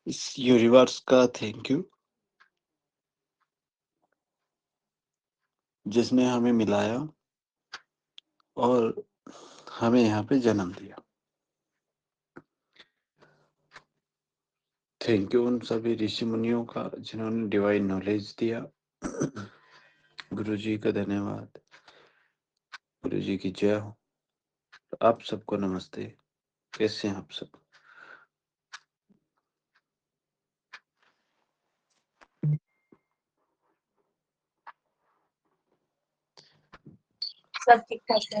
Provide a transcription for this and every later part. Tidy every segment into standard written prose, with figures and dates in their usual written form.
इस यूनिवर्स का thank you जिसने हमें मिलाया और हमें यहाँ पे जन्म दिया। थैंक यू उन सभी ऋषि मुनियों का जिन्होंने डिवाइन नॉलेज दिया। गुरु जी का धन्यवाद। गुरु जी की जय हो। आप सबको नमस्ते। कैसे हैं आप सब? सब ठीक ठाक है।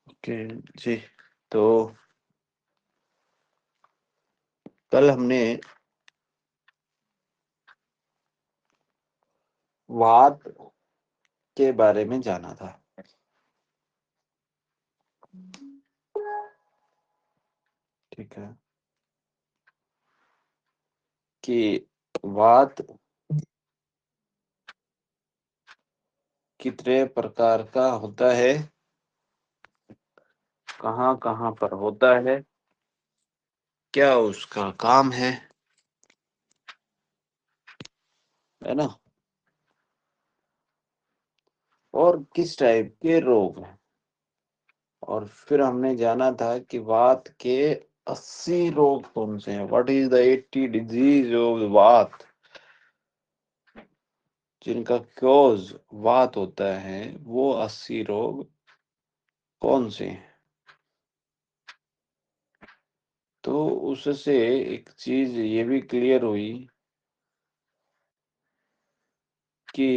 ओके जी। तो कल हमने वात के बारे में जाना था। ठीक है कि वात कितने प्रकार का होता है, कहाँ कहाँ पर होता है, क्या उसका काम है ना, और किस टाइप के रोग हैं। और फिर हमने जाना था कि वात के 80 रोग कौन से हैं। What is the 80 disease of वात, जिनका क्योज वात होता है, वो 80 रोग कौन से हैं। तो उससे एक चीज ये भी क्लियर हुई कि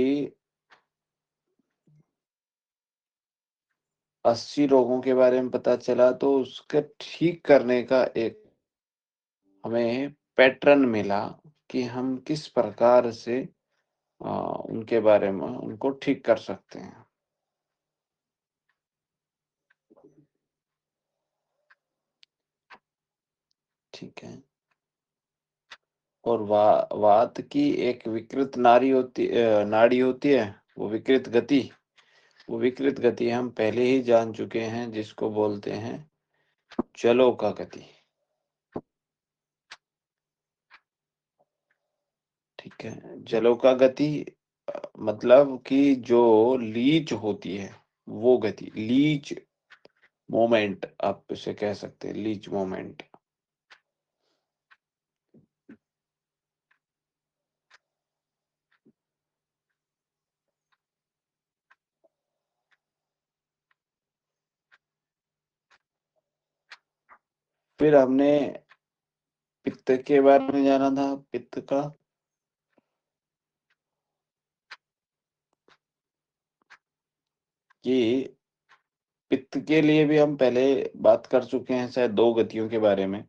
80 रोगों के बारे में पता चला, तो उसका ठीक करने का एक हमें पैटर्न मिला कि हम किस प्रकार से उनके बारे में उनको ठीक कर सकते हैं। ठीक है। और वात की एक विकृत नाड़ी होती है, वो विकृत गति। वो विकृत गति हम पहले ही जान चुके हैं, जिसको बोलते हैं जलों का गति। ठीक है। जलों का गति मतलब कि जो लीच होती है वो गति, लीच मोमेंट आप इसे कह सकते हैं, लीच मोमेंट। फिर हमने पित्त के बारे में जाना था। पित्त का कि पित्त के लिए भी हम पहले बात कर चुके हैं, शायद 2 गतियों के बारे में।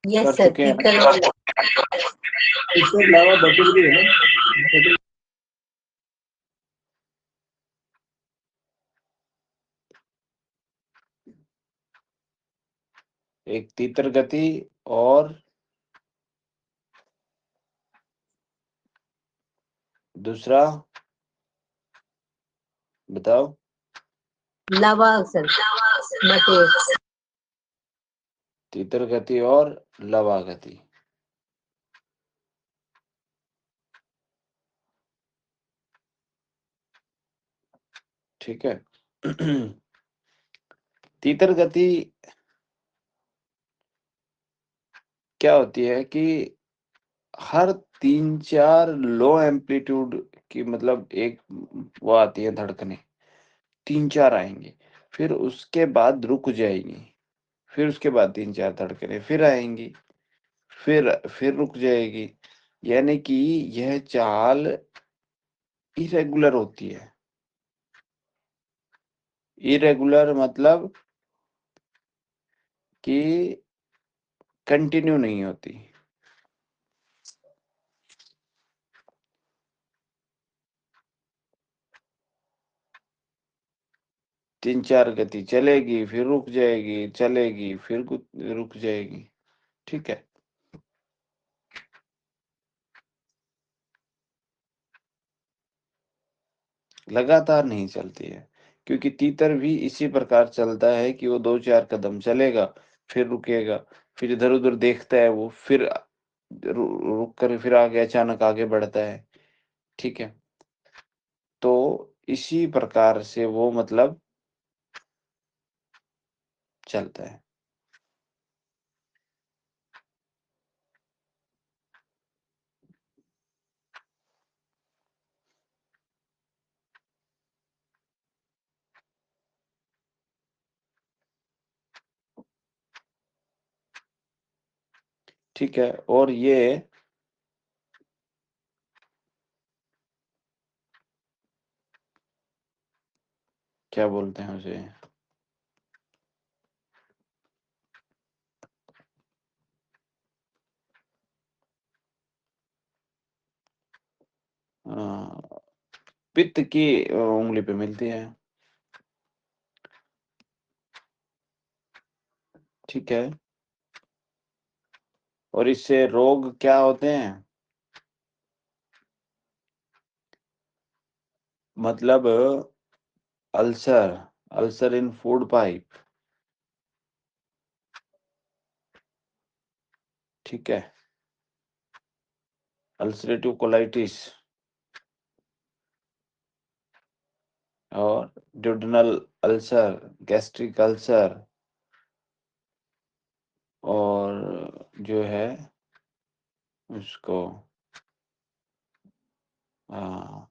यस कर सर, चुके हैं। इसके अलावा बटन भी है। एक तीतर गति और दूसरा बताओ। लवा सर, तीतर गति और लवा गति। ठीक है। तीतर गति क्या होती है कि हर 3-4 लो एम्पलीट्यूड की, मतलब एक वो आती है धड़कनें, 3-4 आएंगी, फिर उसके बाद रुक जाएगी, फिर उसके बाद 3-4 धड़कनें फिर आएंगी, फिर रुक जाएगी। यानी कि यह चाल इरेगुलर होती है। इरेगुलर मतलब कि कंटिन्यू नहीं होती। तीन चार गति चलेगी, फिर रुक जाएगी, चलेगी, फिर रुक जाएगी। ठीक है। लगातार नहीं चलती है, क्योंकि तीतर भी इसी प्रकार चलता है कि वो 2-4 कदम चलेगा, फिर रुकेगा, फिर इधर-उधर देखता है वो, फिर रुक कर फिर आगे अचानक आगे बढ़ता है, ठीक है? तो इसी प्रकार से वो मतलब चलता है। ठीक है? और ये क्या बोलते हैं उसे? अ, पित्त की उँगली पे मिलती है, ठीक है? और इससे रोग क्या होते हैं? मतलब अल्सर, अल्सर इन फूड पाइप, ठीक है? अल्सरेटिव कोलाइटिस और ड्यूडेनल अल्सर, गैस्ट्रिक अल्सर और जो है उसको अ,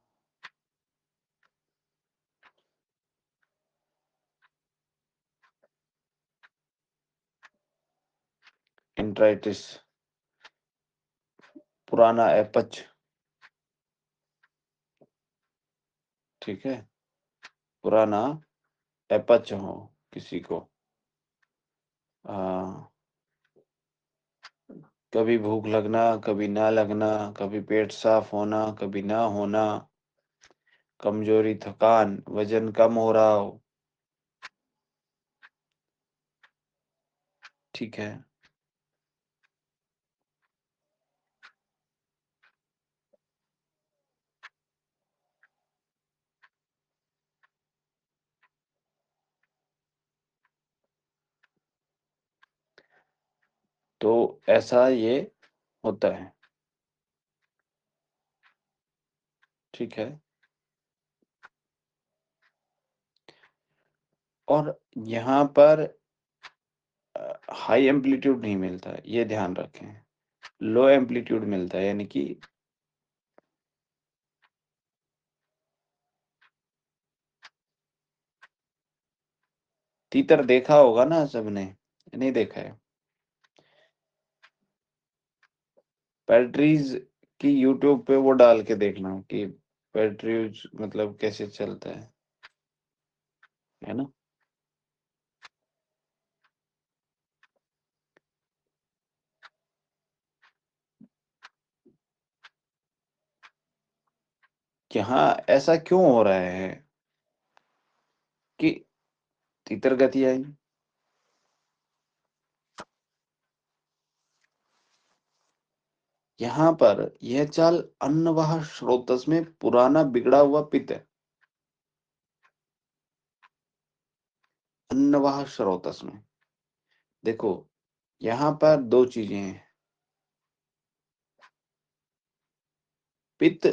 एंट्राइटिस, पुराना अपच, ठीक है? पुराना अपच हो किसी को, अ, कभी भूख लगना, कभी ना लगना, कभी पेट साफ होना, कभी ना होना, कमजोरी, थकान, वजन कम हो रहा हो, ठीक है? तो ऐसा ये होता है, ठीक है? और यहाँ पर हाई एम्पलीट्यूड नहीं मिलता है, ये ध्यान रखें। लो एम्पलीट्यूड मिलता है, यानी कि तीतर देखा होगा ना सबने? नहीं देखा है? पैट्रीज़ की यूट्यूब पे वो डाल के देखना कि पैट्रीज़ मतलब कैसे चलता है ना? यहाँ ऐसा क्यों हो रहा है कि तीतर गति आई? यहाँ पर यह चाल अन्नवाह स्रोतस में पुराना बिगड़ा हुआ पित्त है। अन्नवाह स्रोतस में। देखो, यहाँ पर 2 चीज़ें हैं। पित्त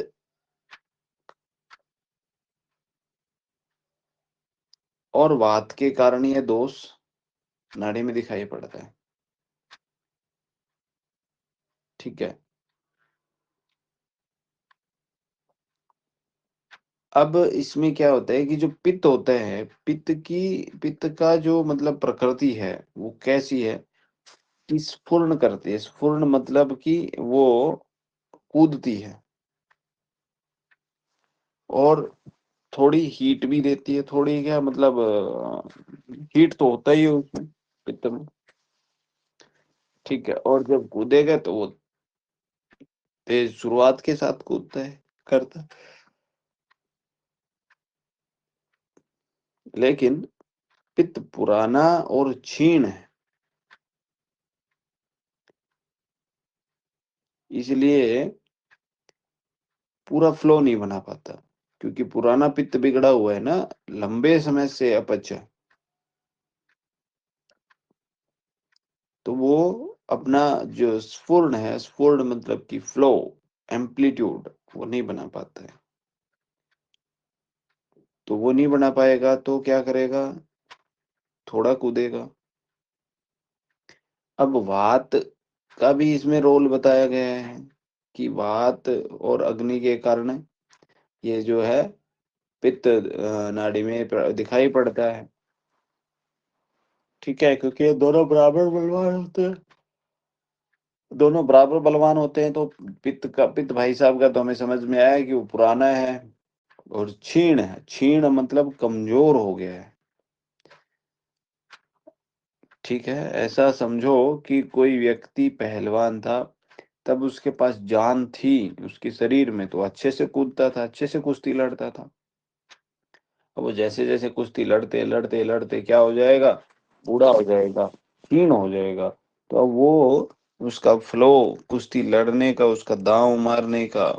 और वात के कारण ये दोष नाड़ी में दिखाई पड़ता है। ठीक है? अब इसमें क्या होता है कि जो पित्त होता है, पित्त का जो मतलब प्रकृति है, वो कैसी है कि स्फुरण करती है। स्फुरण मतलब कि वो कूदती है और थोड़ी हीट भी देती है, थोड़ी क्या मतलब हीट तो होता ही है उसमें, पित्त में, ठीक है? और जब कूदेगा तो वो तेज़ शुरुआत के साथ कूदता है, करता है। लेकिन पित्त पुराना और क्षीण है, इसलिए पूरा फ्लो नहीं बना पाता, क्योंकि पुराना पित्त बिगड़ा हुआ है ना, लंबे समय से अपच है। तो वो अपना जो स्फूर्ण है, स्फूर्ण मतलब कि फ्लो, एम्पलीट्यूड, वो नहीं बना पाता है। तो वो नहीं बना पाएगा तो क्या करेगा? थोड़ा कूदेगा। अब वात का भी इसमें रोल बताया गया है कि वात और अग्नि के कारण ये जो है पित्त नाड़ी में दिखाई पड़ता है। ठीक है, क्योंकि ये दोनों बराबर बलवान होते हैं। दोनों बराबर बलवान होते हैं तो पित्त भाई साहब का तो हमें समझ में आया कि वो पुराना है और क्षीण है। क्षीण मतलब कमजोर हो गया है। ठीक है, ऐसा समझो कि कोई व्यक्ति पहलवान था, तब उसके पास जान थी उसके शरीर में, तो अच्छे से कूदता था, अच्छे से कुश्ती लड़ता था। अब वो जैसे जैसे कुश्ती लड़ते लड़ते लड़ते क्या हो जाएगा? बूढ़ा हो जाएगा, क्षीण हो जाएगा। तो अब वो उसका फ्लो, कुश्ती लड़ने का, उसका दांव मारने का,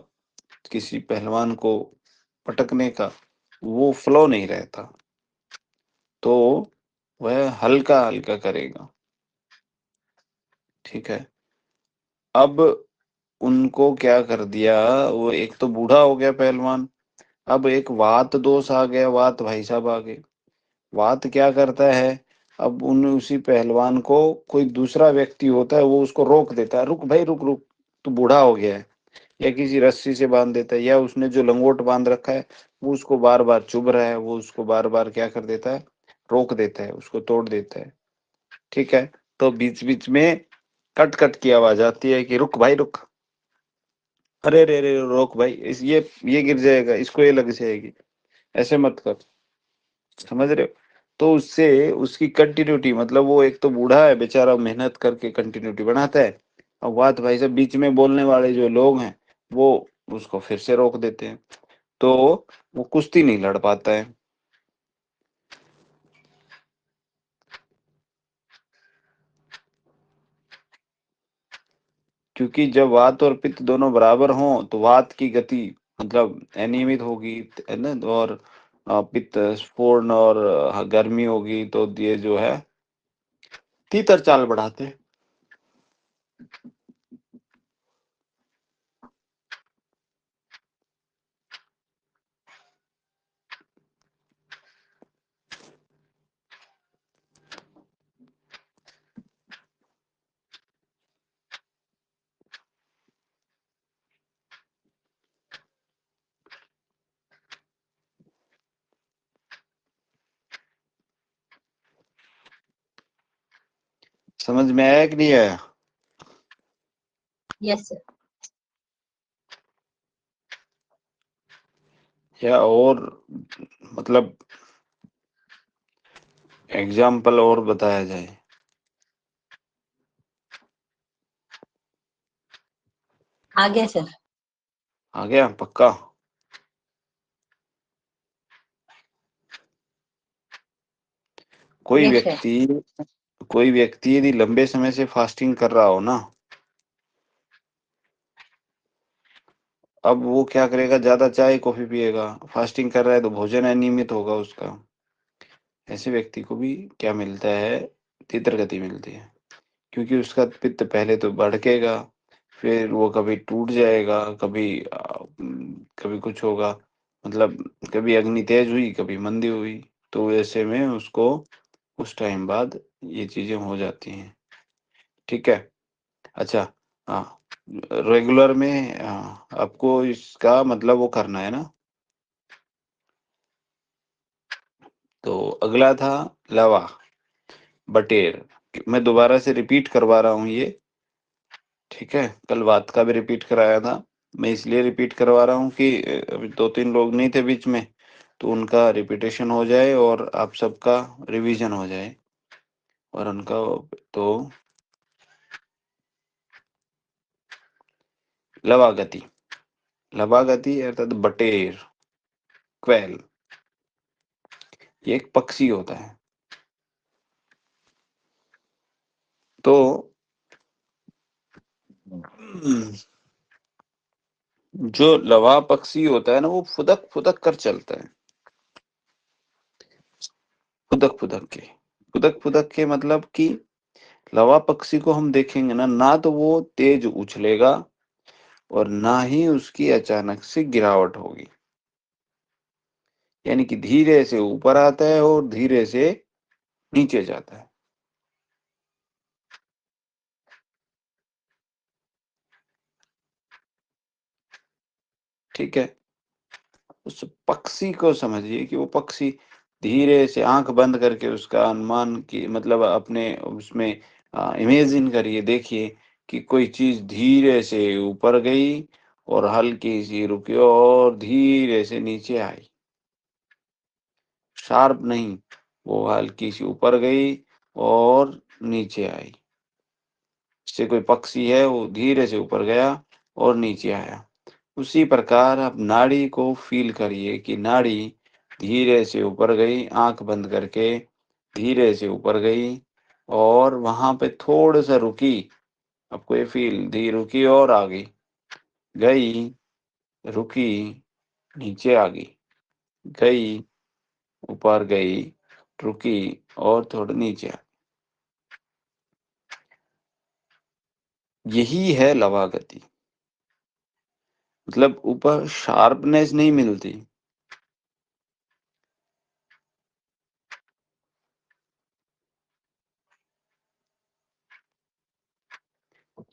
किसी पहलवान को पटकने का, वो फ्लो नहीं रहता। तो वह हल्का हल्का करेगा। ठीक है। अब उनको क्या कर दिया, वो एक तो बूढ़ा हो गया पहलवान, अब एक वात दोष आ गया, वात भाई साहब आ गए। वात क्या करता है? अब उन उसी पहलवान को कोई दूसरा व्यक्ति होता है, वो उसको रोक देता है, रुक भाई रुक रुक, तू बूढ़ा हो गया है। या किसी रस्सी से बांध देता है, या उसने जो लंगोट बांध रखा है वो उसको बार बार चुभ रहा है, वो उसको बार बार क्या कर देता है? रोक देता है, उसको तोड़ देता है। ठीक है। तो बीच बीच में कट कट की आवाज आती है कि रुक भाई रुक, अरे रे रे रोक भाई, इस ये गिर जाएगा, इसको ये लग जाएगी, ऐसे मत कर। समझ रहे हो? तो उससे उसकी कंटिन्यूटी, मतलब वो एक तो बूढ़ा है बेचारा, मेहनत करके कंटिन्यूटी बनाता है। और बात भाई साहब बीच में बोलने वाले जो लोग हैं वो उसको फिर से रोक देते हैं, तो वो कुश्ती नहीं लड़ पाता है। क्योंकि जब वात और पित्त दोनों बराबर हों तो वात की गति मतलब अनियमित होगी, है ना, और पित्त स्फूर्ण और गर्मी होगी, तो ये जो है तीतर चाल बढ़ाते हैं। समझ में आया कि नहीं आया? Yes sir. या और मतलब एग्जाम्पल और बताया जाए? आ गया सर। आ गया पक्का? कोई यस सर। व्यक्ति कोई व्यक्ति यदि लंबे समय से फास्टिंग कर रहा हो ना, अब वो क्या करेगा? ज्यादा चाय कॉफी पिएगा। फास्टिंग कर रहा है तो भोजन अनियमित होगा उसका। ऐसे व्यक्ति को भी क्या मिलता है? तीव्र गति मिलती है। क्योंकि उसका पित्त पहले तो भड़केगा, फिर वो कभी टूट जाएगा, कभी कुछ होगा, मतलब कभी अग्नि तेज हुई, कभी मंदी हुई, तो ऐसे में उसको कुछ टाइम बाद ये चीजें हो जाती हैं। ठीक है। अच्छा। हाँ, रेगुलर में आपको इसका मतलब वो करना है ना। तो अगला था लवा, बटेर। मैं दोबारा से रिपीट करवा रहा हूँ ये। ठीक है, कल बात का भी रिपीट कराया था। मैं इसलिए रिपीट करवा रहा हूँ कि अभी दो तीन लोग नहीं थे बीच में, तो उनका रिपीटेशन हो जाए और आप सबका रिवीजन हो जाए और उनका। तो लवागति, लवागति अर्थात बटेर, क्वैल, ये एक पक्षी होता है। तो जो लवा पक्षी होता है ना, वो फुदक-फुदक कर चलता है। फुदक-फुदक के। फुदक-फुदक के मतलब कि लवा पक्षी को हम देखेंगे ना, ना तो वो तेज़ उछलेगा और ना ही उसकी अचानक से गिरावट होगी। यानी कि धीरे से ऊपर आता है और धीरे से नीचे जाता है। ठीक है? उस पक्षी को समझिए कि वो पक्षी धीरे से आँख बंद करके उसका अनुमान की मतलब अपने उसमें इमेजिन करिए, देखिए कि कोई चीज़ धीरे से ऊपर गई और हल्की-सी रुकी और धीरे से नीचे आई। शार्प नहीं, वो हल्की-सी ऊपर गई और नीचे आई। जैसे कोई पक्षी है, वो धीरे से ऊपर गया और नीचे आया। उसी प्रकार आप नाड़ी को फ़ील करिए कि नाड़ी धीरे से ऊपर गई, आँख बंद करके धीरे से ऊपर गई और वहाँ पे थोड़ा-सा रुकी। आपको ये फ़ील धी रुकी और आ गई, रुकी, नीचे आ गई, ऊपर गई, रुकी और थोड़ा नीचे आ यही है लवा गति। मतलब ऊपर शार्पनेस नहीं मिलती।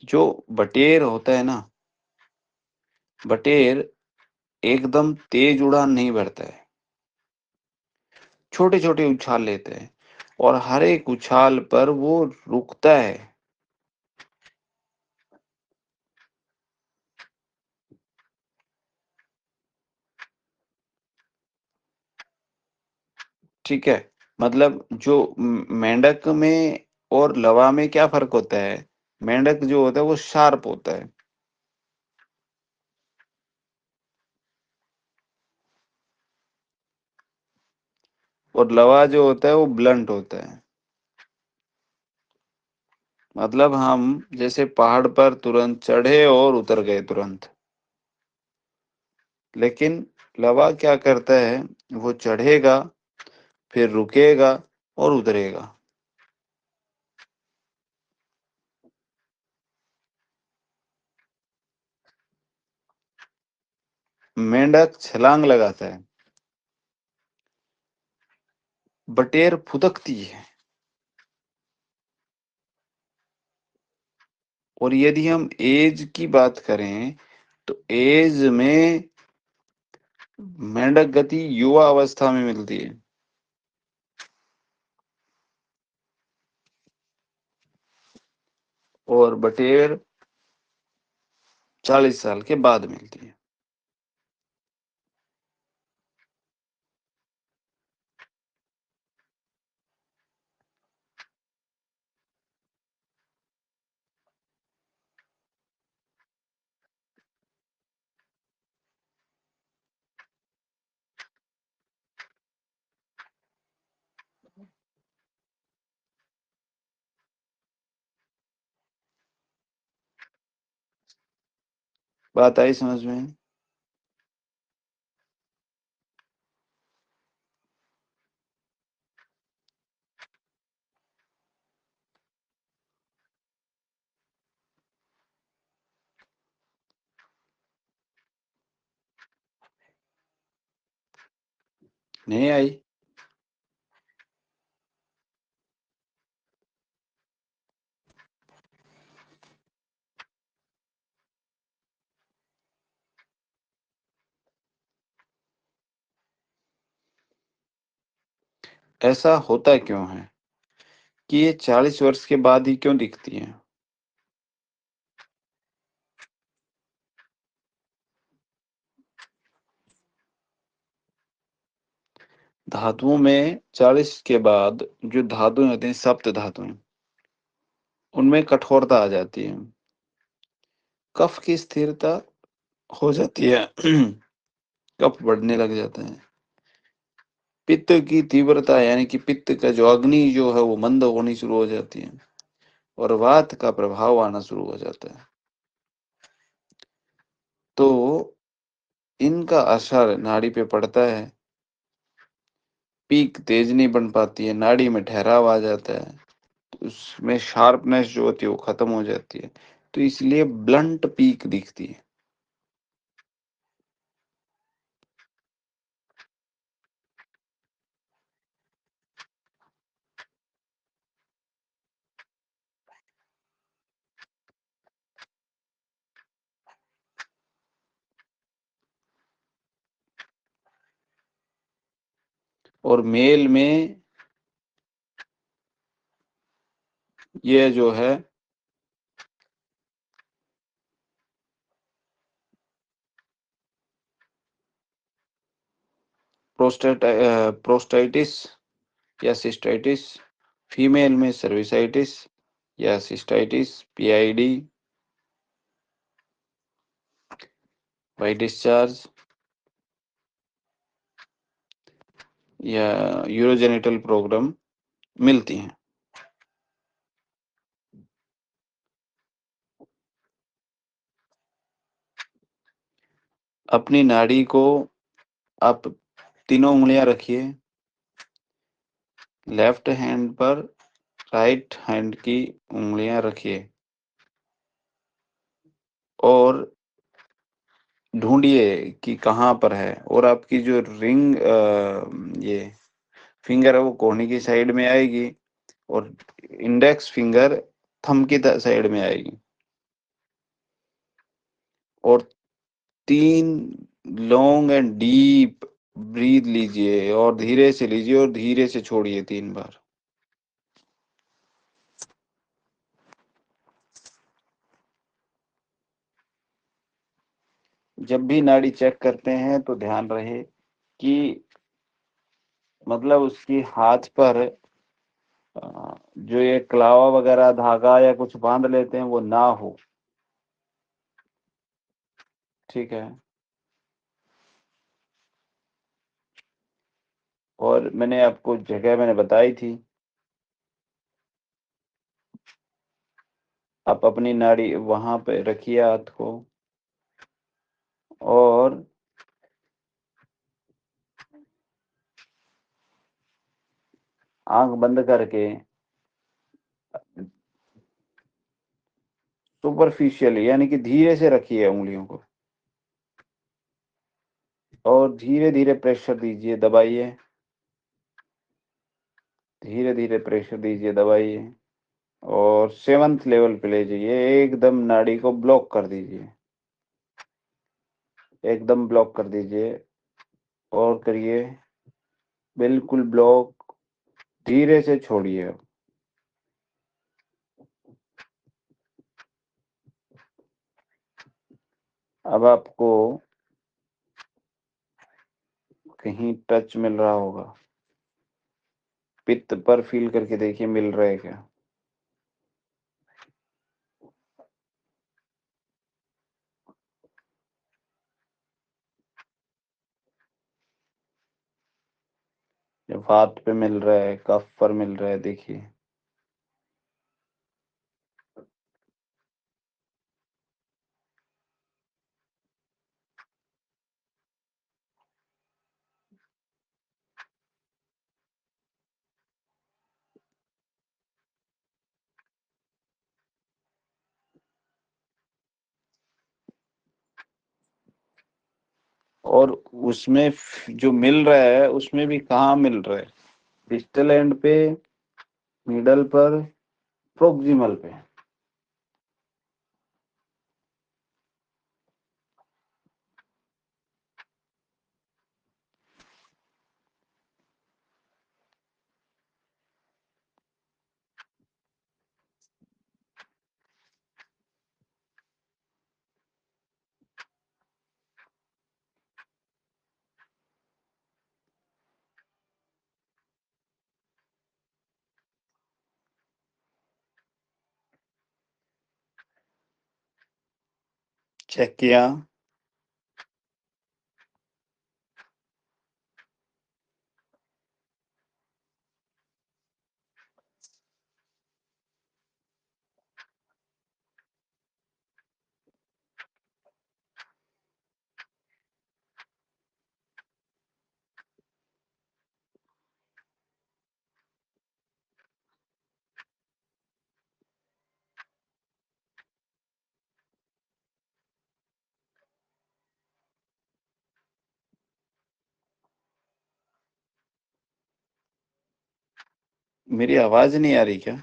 जो बटेर होता है ना, बटेर एकदम तेज उड़ान नहीं भरता है। छोटे-छोटे उछाल लेते हैं और हर एक उछाल पर वो रुकता है। ठीक है? मतलब जो मेंढक में और लवा में क्या फ़र्क होता है? मेंढक जो होता है वो शार्प होता है और लवा जो होता है वो ब्लंट होता है। मतलब हम जैसे पहाड़ पर तुरंत चढ़े और उतर गए तुरंत। लेकिन लवा क्या करता है, वो चढ़ेगा, फिर रुकेगा और उतरेगा। मेंढक छलांग लगाता है, बटेर फुदकती है। और यदि हम ऐज की बात करें, तो ऐज में मेंढक गति युवा अवस्था में मिलती है और बटेर 40 साल के बाद मिलती है। बात आई समझ में? नहीं आई? ऐसा होता क्यों है कि ये 40 वर्ष के बाद ही क्यों दिखती हैं? धातुओं में 40 के बाद जो धातुएँ होती हैं, सप्त धातुएँ, उनमें कठोरता आ जाती है। कफ की स्थिरता हो जाती है। कफ बढ़ने लग जाता है। पित्त की तीव्रता यानी कि पित्त का जो अग्नि जो है वो मंद होनी शुरू हो जाती है और वात का प्रभाव आना शुरू हो जाता है। तो का असर नाड़ी पे पड़ता है। पीक तेज नहीं बन पाती है, नाड़ी में ठहराव आ जाता है, उसमें शार्पनेस जो होती है वो खत्म हो जाती है, तो इसलिए ब्लंट पीक दिखती है। और मेल में ये जो है प्रोस्टाइटिस या सिस्टाइटिस, फीमेल में सर्विसाइटिस या सिस्टाइटिस, पीआईडी, वाइट डिस्चार्ज या यूरोजेनिटल प्रोग्राम मिलती हैं। अपनी नाड़ी को आप तीनों उंगलियां रखिए, लेफ्ट हैंड पर राइट हैंड की उंगलियां रखिए और ढूंढिए कि कहाँ पर है, और आपकी जो रिंग ये फिंगर है वो कोहनी की साइड में आएगी और इंडेक्स फिंगर थंब की साइड में आएगी। और 3 लॉन्ग एंड डीप ब्रीथ लीजिए और धीरे से लीजिए और धीरे से छोड़िए 3 बार। जब भी नाड़ी चेक करते हैं तो ध्यान रहे कि मतलब उसकी हाथ पर जो ये कलावा वगैरह धागा या कुछ बांध लेते हैं वो ना हो। ठीक है। और मैंने आपको जगह मैंने बताई थी, आप अपनी नाड़ी वहां पे रखिए हाथ को और आंख बंद करके सुपरफिशियली यानी कि धीरे से रखिए उंगलियों को और धीरे धीरे प्रेशर दीजिए, दबाइए, धीरे धीरे प्रेशर दीजिए, दबाइए और 7th लेवल पे ले जाइए, एकदम नाड़ी को ब्लॉक कर दीजिए, एकदम ब्लॉक कर दीजिए और करिए बिल्कुल ब्लॉक, धीरे से छोड़िए। अब आपको कहीं टच मिल रहा होगा, पित्त पर फील करके देखिए मिल रहा है क्या। जब हाथ पे मिल रहा है, कफ पर मिल रहा है, देखिए। और उसमें जो मिल रहा है उसमें भी कहाँ मिल रहा है, डिस्टल एंड पे, मिडल पर, प्रोक्सिमल पे। चेक किया। मेरी आवाज नहीं आ रही क्या?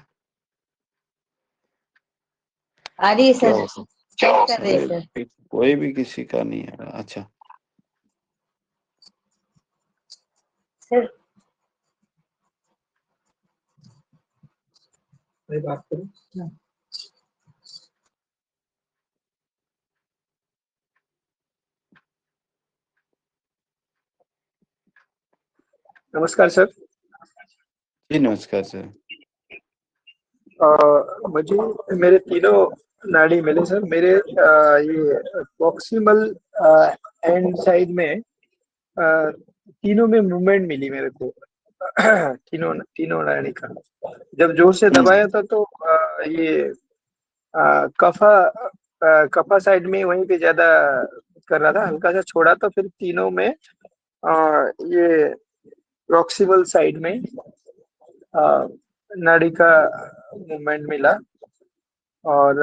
आ रही है क्या सर। होगा? चेक कर रहे हैं सर। कोई भी किसी का नहीं आ रहा। अच्छा, सर मैं बात करूं? नमस्कार सर। जी नमस्कार सर। मुझे मेरे तीनों नाड़ी मिले सर। मेरे ये प्रॉक्सिमल एंड साइड में तीनों में मूवमेंट मिली मेरे को। तीनों तीनों नाड़ी का जब जोर से दबाया था तो ये कफा साइड में वहीं पे ज्यादा कर रहा था। हल्का सा छोड़ा तो फिर तीनों में ये प्रॉक्सिमल साइड में अ, नाड़ी का मूवमेंट मिला। और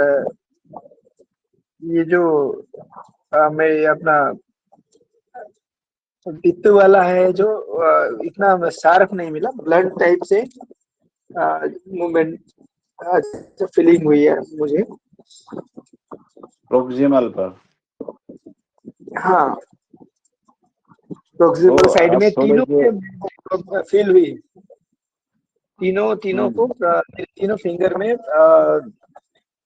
ये जो मैं अपना पित्त वाला है जो इतना शार्प नहीं मिला, ब्लंट टाइप से मूवमेंट फीलिंग हुई है मुझे। प्रोक्सिमल पर। हाँ, तो प्रोक्सिमल साइड आप में थोड़े तीनों से में फील हुई। तीनों तीनों को तीनों फिंगर में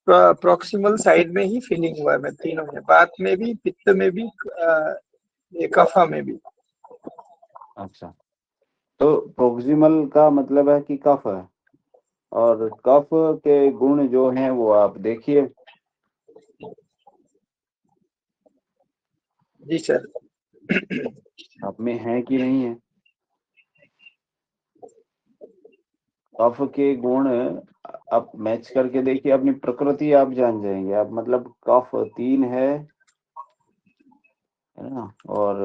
प्रॉक्सिमल साइड में ही फीलिंग हुआ है। मैं तीनों में, बात में भी, पित्त में भी, ये कफा में भी। अच्छा, तो प्रोक्सिमल का मतलब है कि कफ है, और कफ के गुण जो हैं वो आप देखिए। जी सर। आप में है कि नहीं है। कफ के गुण आप मैच करके देखिए, अपनी प्रकृति आप जान जाएंगे आप। मतलब कफ 3 है ना, और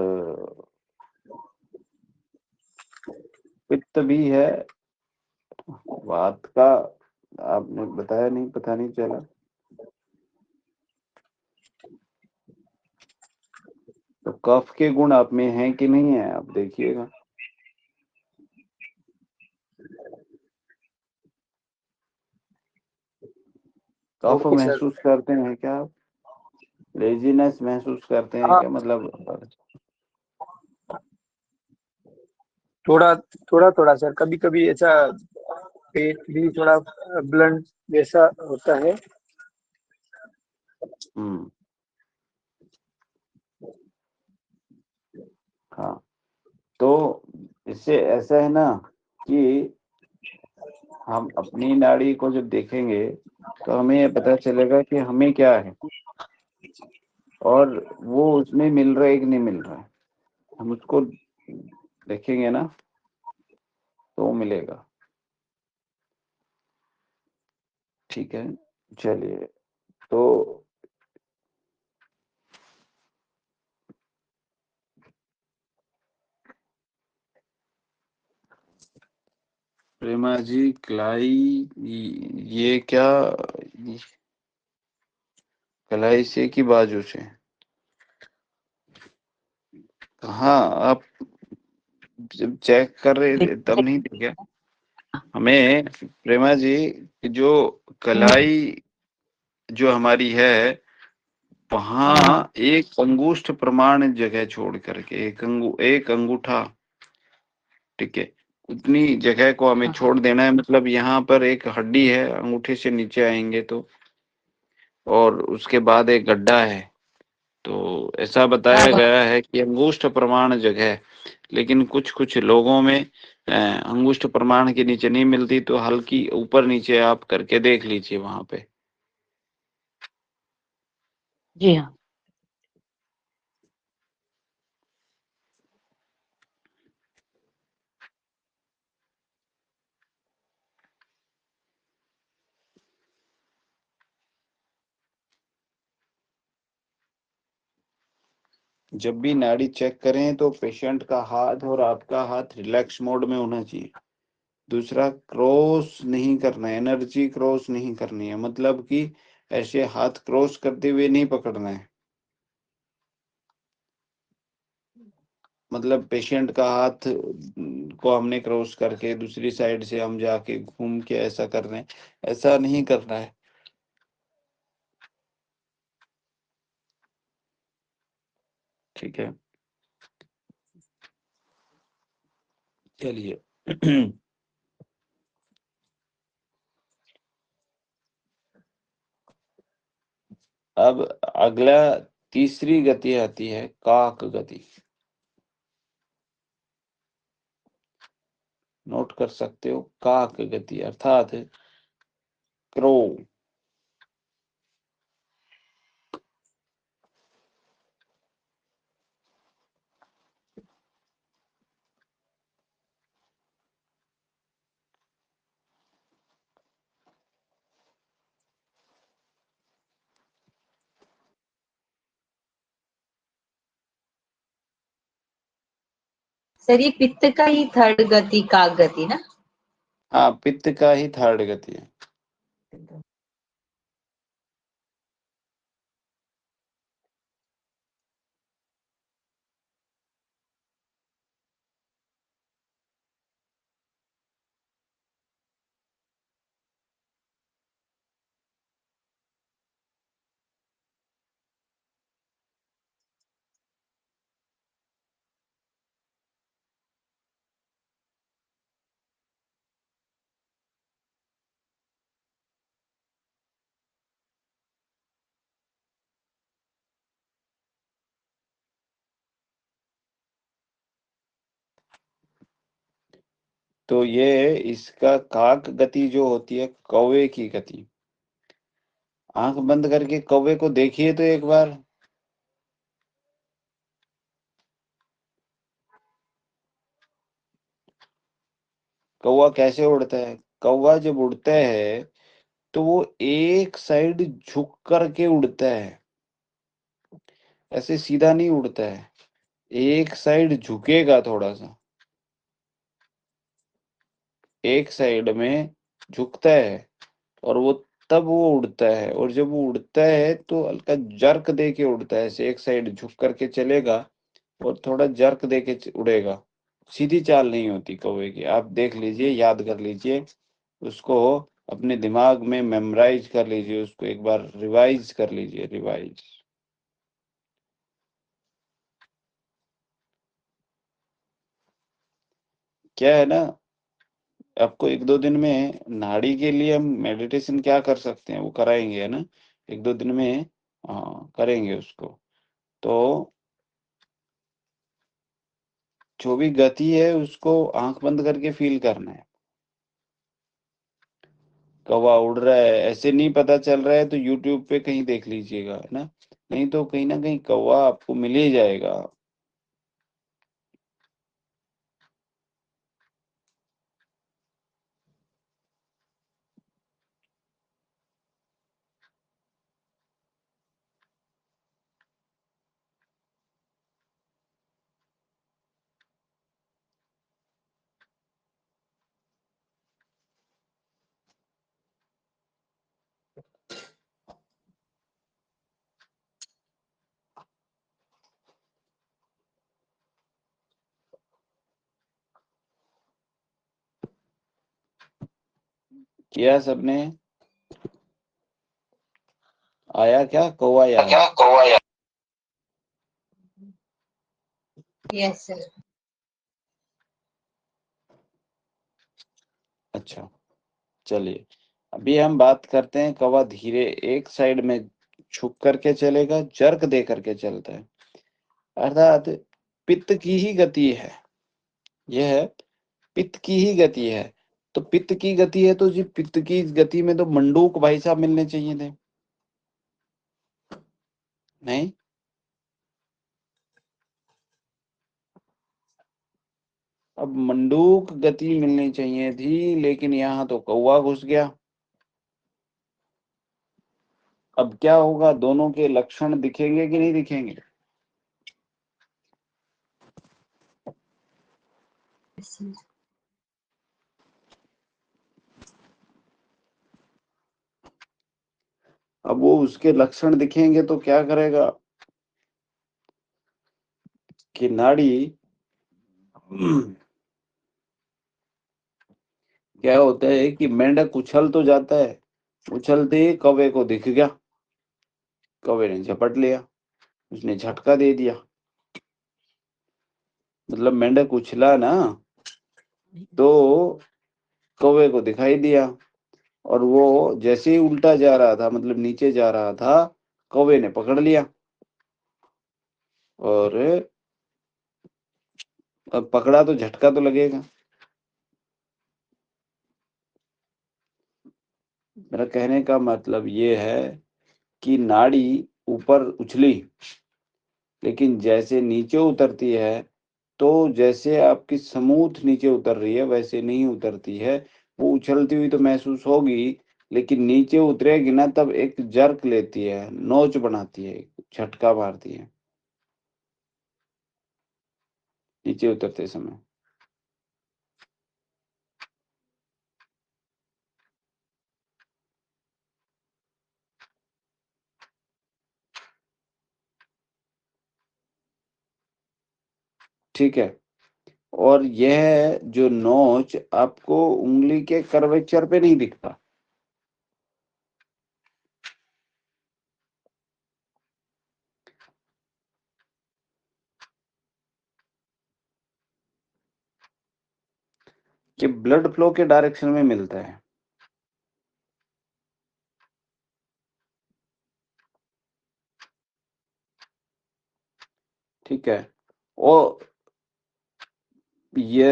पित्त भी है। वात का आपने बताया नहीं, पता नहीं चला। तो कफ के गुण आप में हैं कि नहीं है, आप देखिएगा। कफ ओके सर। महसूस करते हैं क्या आप? लेजीनेस महसूस करते हैं हाँ, क्या, मतलब? थोड़ा थोड़ा थोड़ा सर। कभी कभी ऐसा पेट भी थोड़ा ब्लंट जैसा होता है। हम्म। हाँ, तो इससे ऐसा है ना कि हम अपनी नाड़ी को जब देखेंगे तो हमें ये पता चलेगा कि हमें क्या है, और वो उसमें मिल रहा है कि नहीं मिल रहा है। हम उसको देखेंगे ना तो मिलेगा। ठीक है, चलिए। तो प्रेमा जी, कलाई, ये क्या, कलाई से कि बाजू से? हाँ, आप जब चेक कर रहे थे तब नहीं दिखा हमें प्रेमा जी कि जो कलाई जो हमारी है, वहाँ एक अंगुष्ठ प्रमाण जगह छोड़ करके एक अंगूठा, ठीक है, उतनी जगह को हमें छोड़ देना है। मतलब यहाँ पर एक हड्डी है, अंगूठे से नीचे आएंगे तो, और उसके बाद एक गड्ढा है। तो ऐसा बताया गया है कि अंगुष्ठ प्रमाण जगह, लेकिन कुछ कुछ लोगों में अंगुष्ठ प्रमाण के नीचे नहीं मिलती, तो हल्की ऊपर नीचे आप करके देख लीजिए वहां पे। जी हाँ। जब भी नाड़ी चेक करें तो पेशेंट का हाथ और आपका हाथ रिलैक्स मोड में होना चाहिए। दूसरा, क्रॉस नहीं करना है, एनर्जी क्रॉस नहीं करनी है। मतलब कि ऐसे हाथ क्रॉस करते हुए नहीं पकड़ना है। मतलब पेशेंट का हाथ को हमने क्रॉस करके दूसरी साइड से हम जाके घूम के ऐसा कर रहे हैं, ऐसा नहीं करना है। ठीक है, चलिए। अब अगला तीसरी गति आती है काक गति। नोट कर सकते हो, काक गति अर्थात क्रो। सर ये पित्त का ही थर्ड गति काक गति ना? हाँ, पित्त का ही थर्ड गति है। तो ये इसका काक गति जो होती है कौवे की गति। आंख बंद करके कौवे को देखिए तो एक बार। कौवा कैसे उड़ता है? कौवा जब उड़ता है तो वो एक साइड झुक करके उड़ता है, ऐसे सीधा नहीं उड़ता है, एक साइड झुकेगा थोड़ा सा, एक साइड में झुकता है, और वो तब वो उड़ता है। और जब वो उड़ता है तो हल्का जर्क दे के उड़ता है, ऐसे एक साइड झुक करके चलेगा और थोड़ा जर्क दे के उड़ेगा। सीधी चाल नहीं होती कौवे की, आप देख लीजिए, याद कर लीजिए उसको, अपने दिमाग में मेमोराइज कर लीजिए, उसको एक बार रिवाइज कर लीजिए, रिवाइज। क्या है ना, आपको एक दो दिन में नाड़ी के लिए हम मेडिटेशन क्या कर सकते हैं वो कराएंगे, है ना, एक दो दिन में। हाँ, करेंगे उसको। तो जो भी गति है उसको आंख बंद करके फील करना है। कौवा उड़ रहा है, ऐसे नहीं पता चल रहा है तो यूट्यूब पे कहीं देख लीजिएगा, है ना, नहीं तो कहीं ना कहीं कौवा आपको मिल ही जाएगा। किया सबने? आया क्या कौवा याद? Yes sir. अच्छा, चलिए, अभी हम बात करते हैं कौवा धीरे एक साइड में झुक करके चलेगा, जर्क दे करके चलता है, अर्थात पित्त की ही गति है। यह है पित्त की ही गति है। तो पित्त की गति है तो जी, पित्त की गति में तो मंडूक भाई साहब मिलने चाहिए थे, नहीं? अब मंडूक गति मिलनी चाहिए थी, लेकिन यहाँ तो कौवा घुस गया। अब क्या होगा, दोनों के लक्षण दिखेंगे कि नहीं दिखेंगे? अब वो उसके लक्षण दिखेंगे तो क्या करेगा कि नाड़ी क्या होता है कि मेंढक उछल तो जाता है, उछलते ही कौवे को दिख गया, कौवे ने झपट लिया, उसने झटका दे दिया। मतलब मेंढक उछला ना, तो कौवे को दिखाई दिया, और वो जैसे ही उल्टा जा रहा था, मतलब नीचे जा रहा था, कौवे ने पकड़ लिया। और अब पकड़ा तो झटका तो लगेगा। मेरा कहने का मतलब ये है कि नाड़ी ऊपर उछली, लेकिन जैसे नीचे उतरती है, तो जैसे आपकी स्मूथ नीचे उतर रही है वैसे नहीं उतरती है। वो उछलती हुई तो महसूस होगी, लेकिन नीचे उतरेगी ना, तब एक जर्क लेती है, नोच बनाती है, झटका मारती है नीचे उतरते समय। ठीक है। और यह जो नोच आपको उंगली के कर्वेचर पे नहीं दिखता। ये ब्लड फ्लो के डायरेक्शन में मिलता है। ठीक है। और ये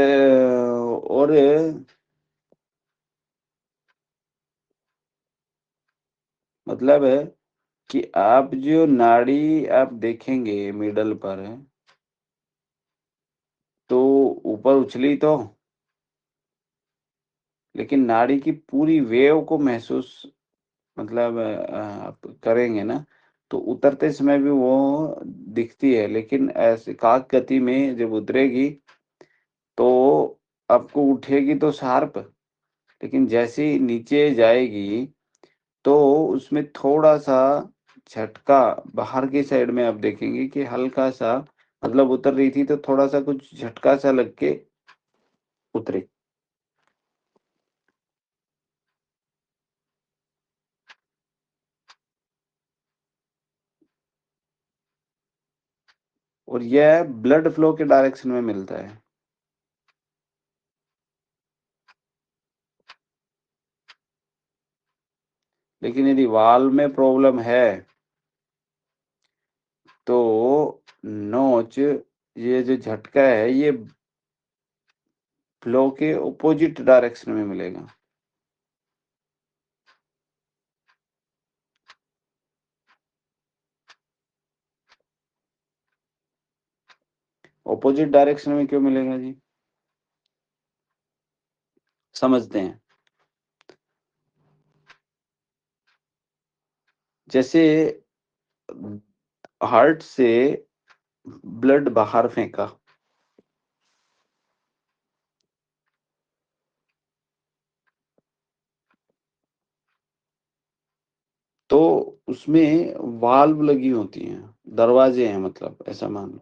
और मतलब है कि आप जो नाड़ी आप देखेंगे मिडल पर, तो ऊपर उछली तो, लेकिन नाड़ी की पूरी वेव को महसूस, मतलब आप करेंगे ना, तो उतरते समय भी वो दिखती है, लेकिन ऐसे काक गति में जब उतरेगी तो आपको उठेगी तो शार्प, लेकिन जैसे ही नीचे जाएगी तो उसमें थोड़ा-सा झटका बाहर की साइड में आप देखेंगे कि हल्का-सा, मतलब उतर रही थी तो थोड़ा-सा कुछ झटका-सा लग के उतरी। और यह ब्लड फ्लो के डायरेक्शन में मिलता है। लेकिन यदि वाल्व में प्रॉब्लम है, तो नोच, ये जो झटका है, ये फ्लो के ऑपोजिट डायरेक्शन में मिलेगा। ऑपोजिट डायरेक्शन में क्यों मिलेगा जी? समझते हैं। जैसे हार्ट से ब्लड बाहर फेंका, तो उसमें वाल्व लगी होती हैं, दरवाजे हैं, मतलब ऐसा मान लो।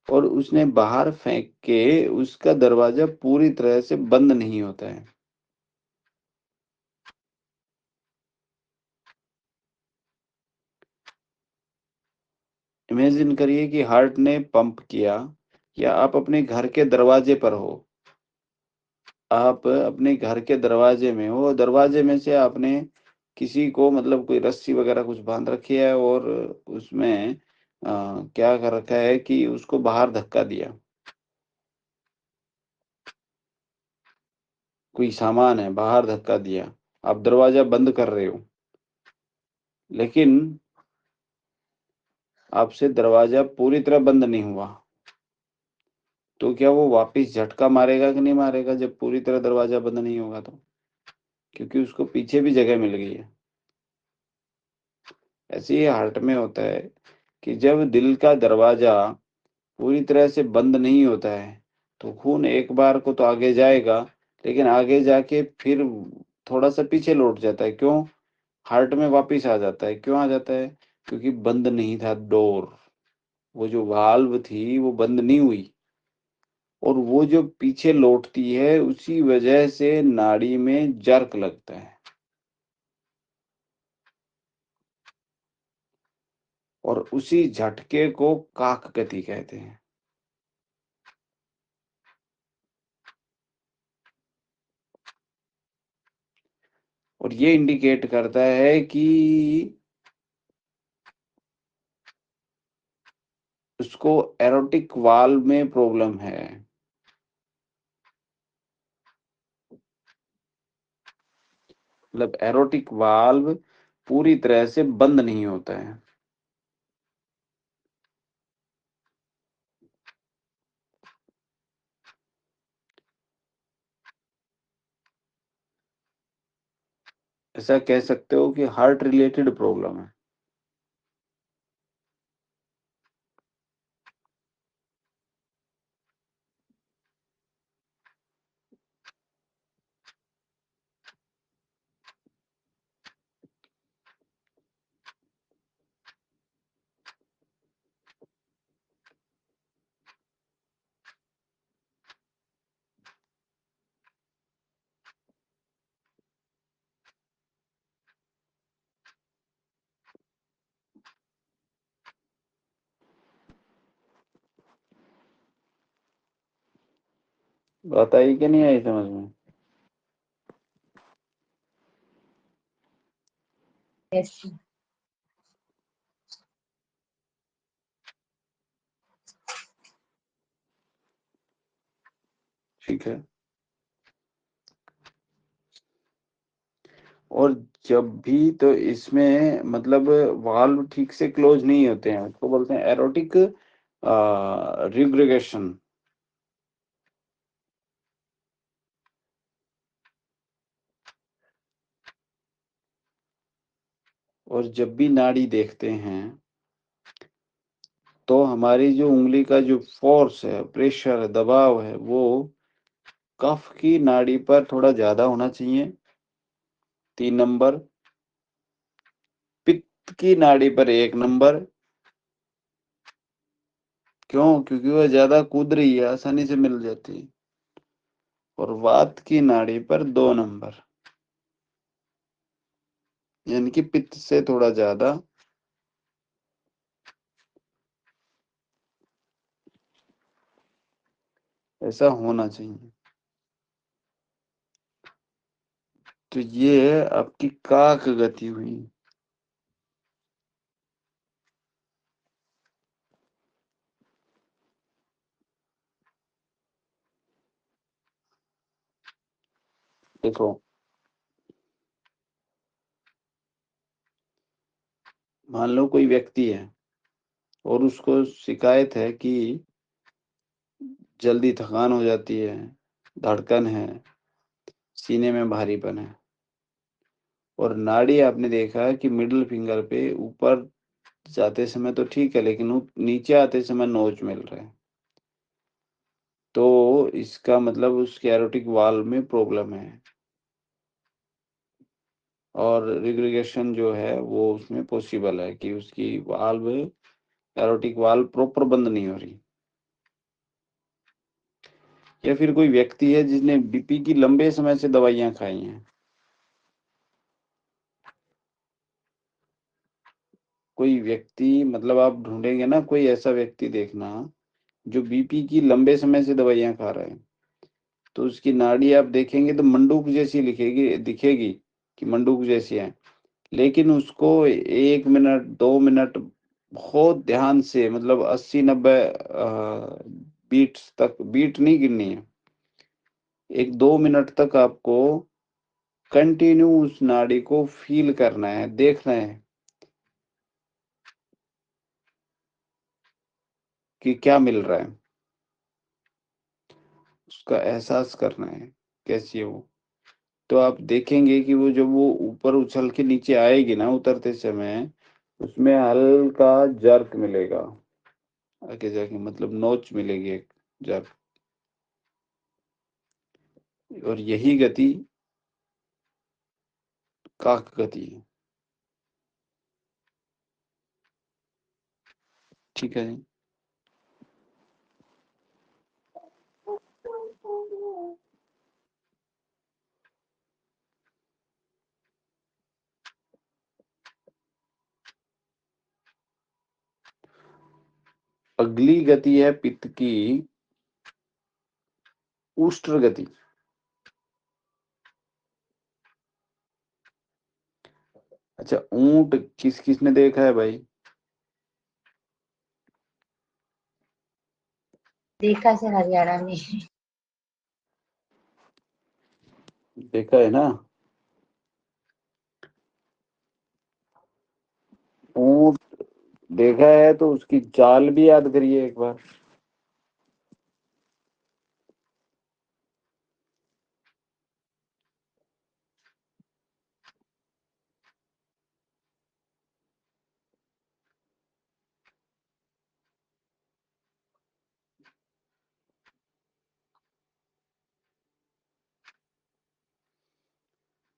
और उसने बाहर फेंक के उसका दरवाजा पूरी तरह से बंद नहीं होता है। इमेजिन करिए कि हार्ट ने पंप किया, या आप अपने घर के दरवाजे पर हो, आप अपने घर के दरवाजे में हो, दरवाजे में से आपने किसी को, मतलब कोई रस्सी वगैरह कुछ बांध रखी है, और उसमें क्या कर रखा है कि उसको बाहर धक्का दिया। कोई सामान है, बाहर धक्का दिया, आप दरवाजा बंद कर रहे हो, लेकिन आपसे दरवाजा पूरी तरह बंद नहीं हुआ, तो क्या वो वापिस झटका मारेगा कि नहीं मारेगा जब पूरी तरह दरवाजा बंद नहीं होगा तो? क्योंकि उसको पीछे भी जगह मिल गई है। ऐसे ही हार्ट में होता है कि जब दिल का दरवाजा पूरी तरह से बंद नहीं होता है, तो खून एक बार को तो आगे जाएगा, लेकिन आगे जाके फिर थोड़ा-सा पीछे लौट जाता है। क्यों? हार्ट में वापिस आ जाता है। क्यों आ जाता है? क्योंकि बंद नहीं था डोर। वो जो वाल्व थी वो बंद नहीं हुई, और वो जो पीछे लौटती है उसी वजह से नाड़ी में जर्क लगता है, और उसी झटके को काक गति कहते हैं। और ये इंडिकेट करता है कि उसको एरोटिक वाल्व में प्रॉब्लम है। मतलब एरोटिक वाल्व पूरी तरह से बंद नहीं होता है। ऐसा कह सकते हो कि हार्ट रिलेटेड प्रॉब्लम है। बात आई कि नहीं आई समझ में? यस। ठीक है। और जब भी तो इसमें मतलब वाल्व ठीक से क्लोज नहीं होते हैं, उसको बोलते हैं एरोटिक रिग्रेगेशन। और जब भी नाड़ी देखते हैं तो हमारी जो उंगली का जो फोर्स है, प्रेशर है, दबाव है, वो कफ की नाड़ी पर थोड़ा ज्यादा होना चाहिए, 3 नंबर। पित्त की नाड़ी पर 1 नंबर। क्यों? क्योंकि वह ज्यादा कूद रही है, आसानी से मिल जाती है। और वात की नाड़ी पर 2 नंबर, यानी कि पित्त से थोड़ा ज्यादा। ऐसा होना चाहिए। तो ये आपकी काक गति हुई। देखो, मान लो कोई व्यक्ति है और उसको शिकायत है कि जल्दी थकान हो जाती है, धड़कन है, सीने में भारीपन है, और नाड़ी आपने देखा कि मिडिल फिंगर पे ऊपर जाते समय तो ठीक है, लेकिन नीचे आते समय नोच मिल रहा है, तो इसका मतलब उसके एरोटिक वाल्व में प्रॉब्लम है, और रिग्रेगेशन जो है वो उसमें पॉसिबल है कि उसकी वाल्व, एरोटिक वाल्व प्रॉपर बंद नहीं हो रही। या फिर कोई व्यक्ति है जिसने बीपी की लंबे समय से दवाइयां खाई हैं। कोई व्यक्ति, मतलब आप ढूंढेंगे ना, कोई ऐसा व्यक्ति देखना जो बीपी की लंबे समय से दवाइयां खा रहा है, तो उसकी नाड़ी आप देखेंगे तो मंडूक जैसी लिखेगी, दिखेगी कि मंडूक जैसी है, लेकिन उसको 1 मिनट 2 मिनट बहुत ध्यान से, मतलब 80-90 बीट्स तक, बीट नहीं गिननी है, 1-2 मिनट तक आपको कंटिन्यू उस नाड़ी को फील करना है, देखना है कि क्या मिल रहा है, उसका एहसास करना है कैसी है वो। तो आप देखेंगे कि वो जब वो ऊपर उछल के नीचे आएगी ना उतरते समय, उसमें हल्का जर्क मिलेगा आगे जाके, मतलब नोच मिलेगी एक जर्क। और यही गति काक गति है। ठीक है जी। अगली गति है पित्त की उष्ट्र गति। अच्छा, ऊंट किस किसने देखा है भाई? देखा सर हरियाणा में। देखा है ना? ऊंट देखा है तो उसकी चाल भी याद करिए एक बार।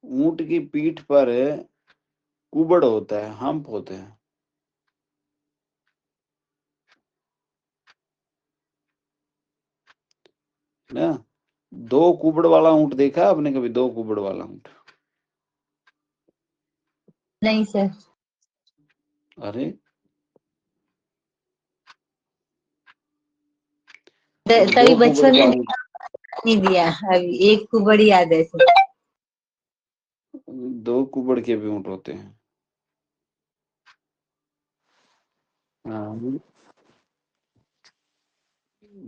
ऊंट की पीठ पर कुबड़ होता है, हम्प होते हैं ना। दो कुबड़ वाला ऊंट देखा है आपने कभी? दो कुबड़ वाला ऊंट? नहीं सर, अरे, कभी दो कुबड़ बचपन का में ऊंट, नहीं दिया। अभी एक कुबड़ी याद है सर। दो कुबड़ के भी ऊंट होते हैं। हाँ,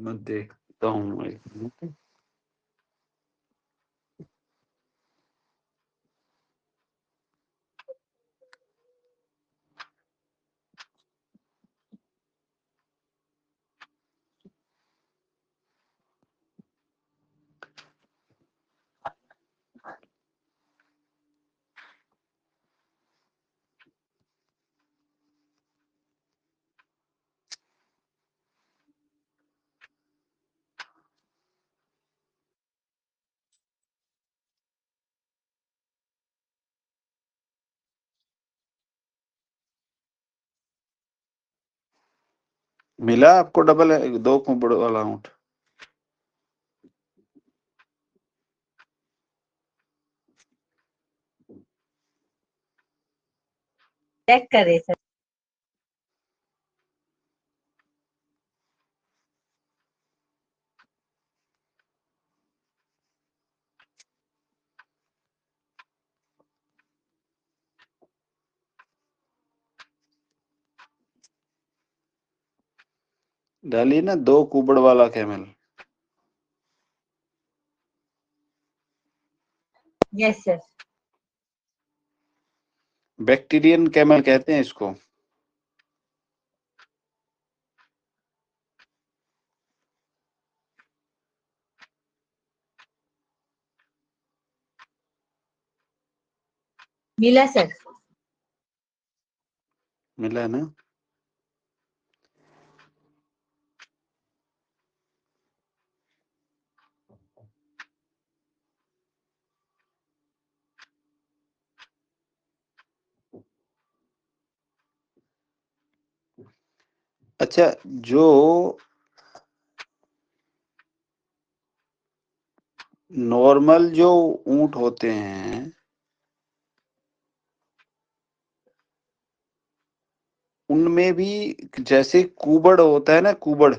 मैं देखता हूँ एक मिनट। मिला आपको डबल है, दो कुबड़ वाला ऊंट? चेक करे सर। डालिए ना, दो कुबड़ वाला camel. Yes sir. Bactrian camel कहते हैं इसको। मिला सर। मिला ना? अच्छा, जो नॉर्मल जो ऊंट होते हैं उनमें भी जैसे कुबड़ होता है ना, कुबड़,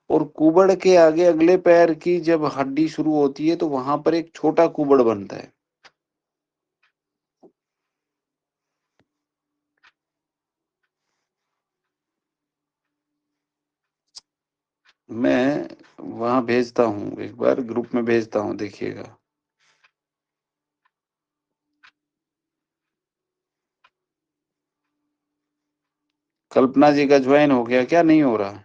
और कुबड़ के आगे अगले पैर की जब हड्डी शुरू होती है तो वहां पर एक छोटा कुबड़ बनता है। मैं वहां भेजता हूँ, एक बार ग्रुप में भेजता हूँ, देखिएगा। कल्पना जी का ज्वाइन हो गया क्या? नहीं हो रहा?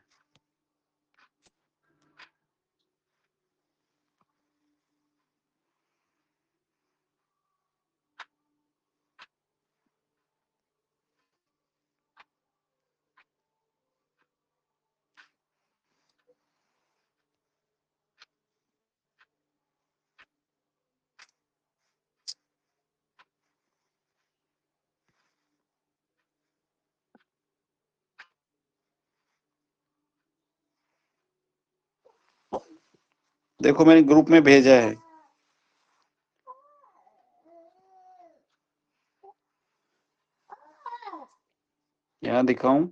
देखो, मैंने ग्रुप में भेजा है। यहाँ दिखाऊं?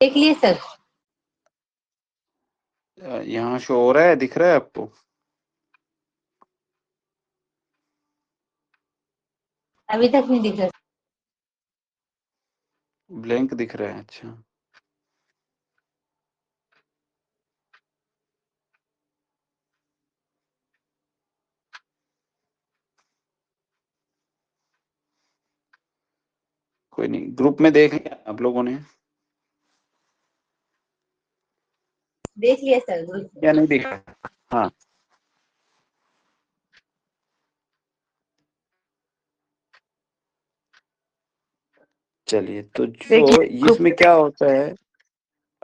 देख लिए सर? यहाँ शो हो रहा है, दिख रहा है आपको? अभी तक नहीं दिख रहा। ब्लैंक दिख रहा है, अच्छा। कोई नहीं, ग्रुप में देख लिया आप लोगों ने देख लिया सर ग्रुप में। या नहीं देखा? हाँ, चलिए। तो जो इसमें क्या होता है,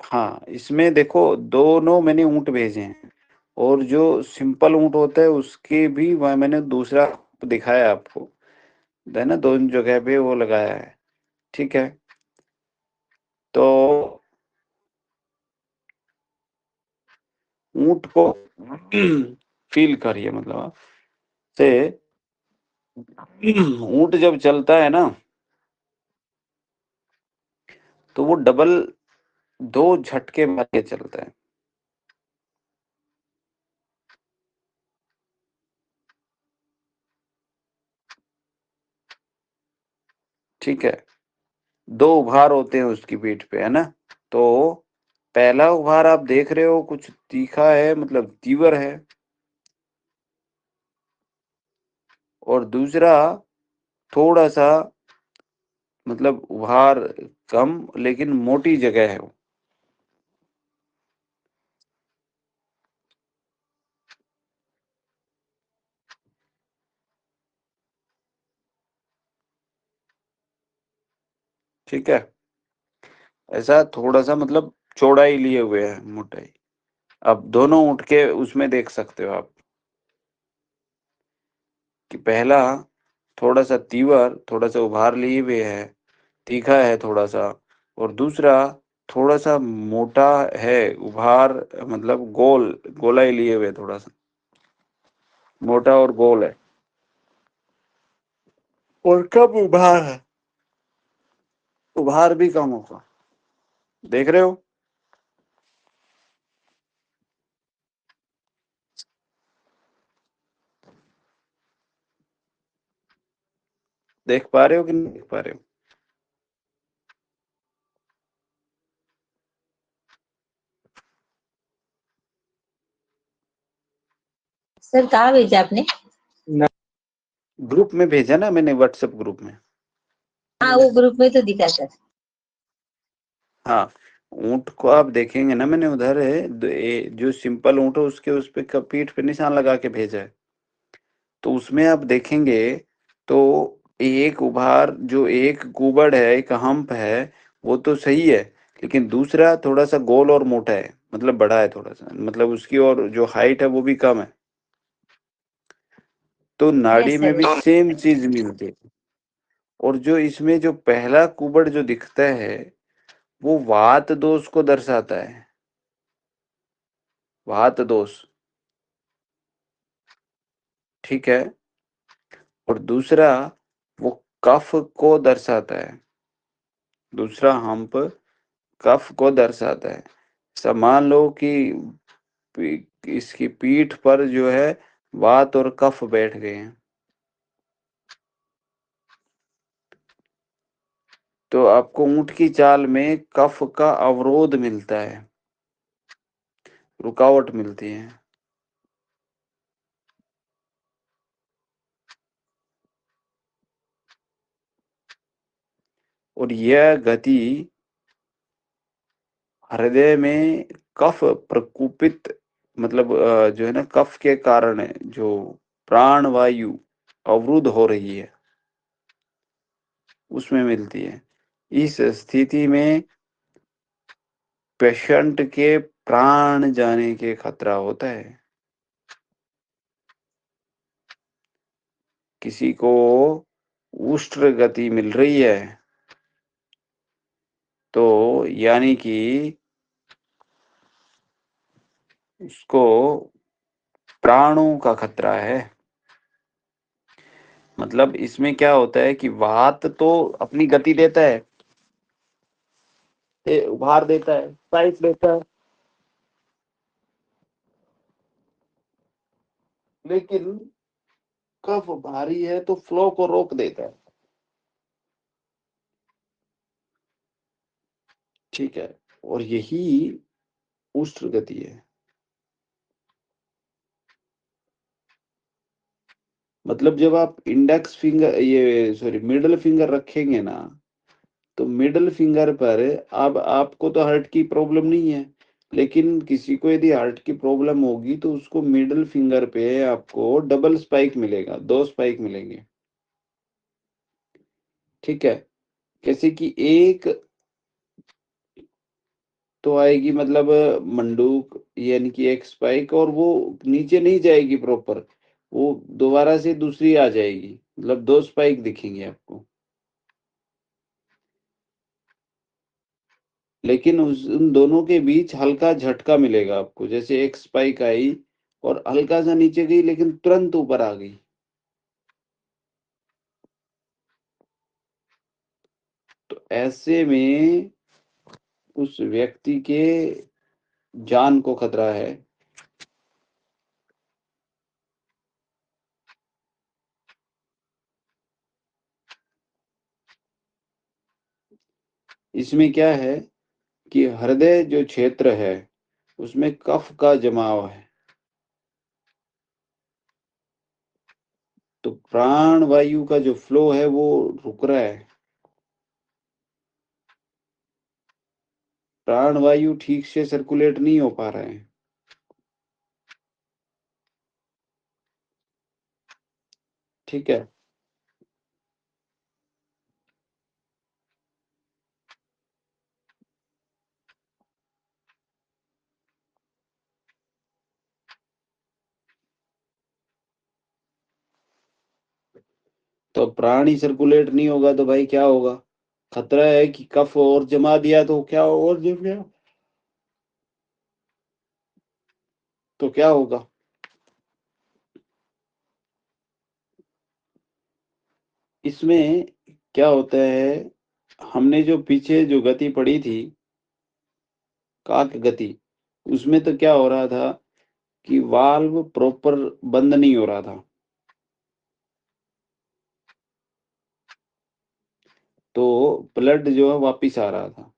हाँ, इसमें देखो दोनों मैंने ऊंट भेजे हैं, और जो सिंपल ऊंट होता है उसके भी वह मैंने दूसरा दिखाया आपको, है ना, दोनों जगह पे वो लगाया है। ठीक है, तो ऊंट को फील करिए, मतलब आप से ऊंट जब चलता है ना, तो वो डबल 2 झटके मार के चलता है। ठीक है, 2 उभार होते हैं उसकी पीठ पे, है ना। तो पहला उभार आप देख रहे हो कुछ तीखा है, मतलब तीवर है, और दूसरा थोड़ा सा मतलब उभार कम लेकिन मोटी जगह है वो। ठीक है, ऐसा थोड़ा सा मतलब चौड़ाई लिए हुए है, मोटाई। अब दोनों ऊँट के उसमें देख सकते हो आप कि पहला थोड़ा सा तीवर, थोड़ा सा उभार लिए हुए है, तीखा है थोड़ा सा, और दूसरा थोड़ा सा मोटा है, उभार मतलब गोलाई लिए हुए, थोड़ा सा मोटा और गोल है। और कब उभार है, उभार भी कम होगा, देख रहे हो? देख पा रहे हो कि नहीं देख पा रहे हो? सर कहाँ भेजा आपने? ग्रुप में भेजा ना मैंने, व्हाट्सएप ग्रुप में। हाँ वो ग्रुप में तो दिखा सर। हाँ, ऊंट को आप देखेंगे ना, मैंने उधर है जो सिंपल ऊंट है उसके उस पे पीठ पे निशान लगा के भेजा है। तो उसमें आप देखेंगे तो एक उभार, जो एक कुबड़ है, एक हम्प है, वो तो सही है, लेकिन दूसरा थोड़ा सा गोल और मोटा है, मतलब बड़ा है थोड़ा सा, मतलब उसकी और जो हाइट है वो भी कम है। तो नाड़ी यस में सर। भी सेम चीज मिलती है। और जो इसमें जो पहला कुबड़ जो दिखता है, वो वात दोष को दर्शाता है, वात दोष। ठीक है, और दूसरा वो कफ को दर्शाता है, दूसरा हम्प कफ को दर्शाता है। सब मान लो कि इसकी पीठ पर जो है वात और कफ बैठ गए हैं, तो आपको ऊंट की चाल में कफ का अवरोध मिलता है, रुकावट मिलती है। और यह गति हृदय में कफ प्रकुपित, मतलब जो है ना, कफ के कारण है, जो प्राण वायु अवरुद्ध हो रही है उसमें मिलती है। इस स्थिति में पेशेंट के प्राण जाने के खतरा होता है। किसी को उष्ट्र गति मिल रही है, तो यानी कि उसको प्राणों का खतरा है। मतलब इसमें क्या होता है कि वात तो अपनी गति देता है, उभार देता है, स्पाइक देता है, लेकिन कफ भारी है तो फ्लो को रोक देता है। ठीक है, और यही उष्ण गति है। मतलब जब आप इंडेक्स फिंगर, ये सॉरी मिडल फिंगर रखेंगे ना, तो मिडल फिंगर पर अब आपको तो हार्ट की प्रॉब्लम नहीं है, लेकिन किसी को यदि हार्ट की प्रॉब्लम होगी तो उसको मिडल फिंगर पे आपको डबल स्पाइक मिलेगा, 2 स्पाइक मिलेंगे। ठीक है, कैसे कि एक तो आएगी मतलब मंडूक, यानी कि एक स्पाइक, और वो नीचे नहीं जाएगी प्रॉपर, वो दोबारा से दूसरी आ जाएगी, मतलब 2 स्पाइक दिखेंगे आपको। लेकिन उन दोनों के बीच हल्का झटका मिलेगा आपको, जैसे एक स्पाइक आई और हल्का सा नीचे गई लेकिन तुरंत ऊपर आ गई। तो ऐसे में उस व्यक्ति के जान को खतरा है। इसमें क्या है कि हृदय जो क्षेत्र है उसमें कफ का जमाव है, तो प्राण वायु का जो फ्लो है वो रुक रहा है, प्राण वायु ठीक से सर्कुलेट नहीं हो पा रहा है। ठीक है, तो प्राण ही सर्कुलेट नहीं होगा तो भाई क्या होगा, खतरा है कि कफ और जमा दिया तो क्या और जम गया, तो क्या होगा। इसमें क्या होता है, हमने जो पीछे जो गति पढ़ी थी काक गति, उसमें तो क्या हो रहा था कि वाल्व प्रॉपर बंद नहीं हो रहा था, तो ब्लड जो है वापिस आ रहा था।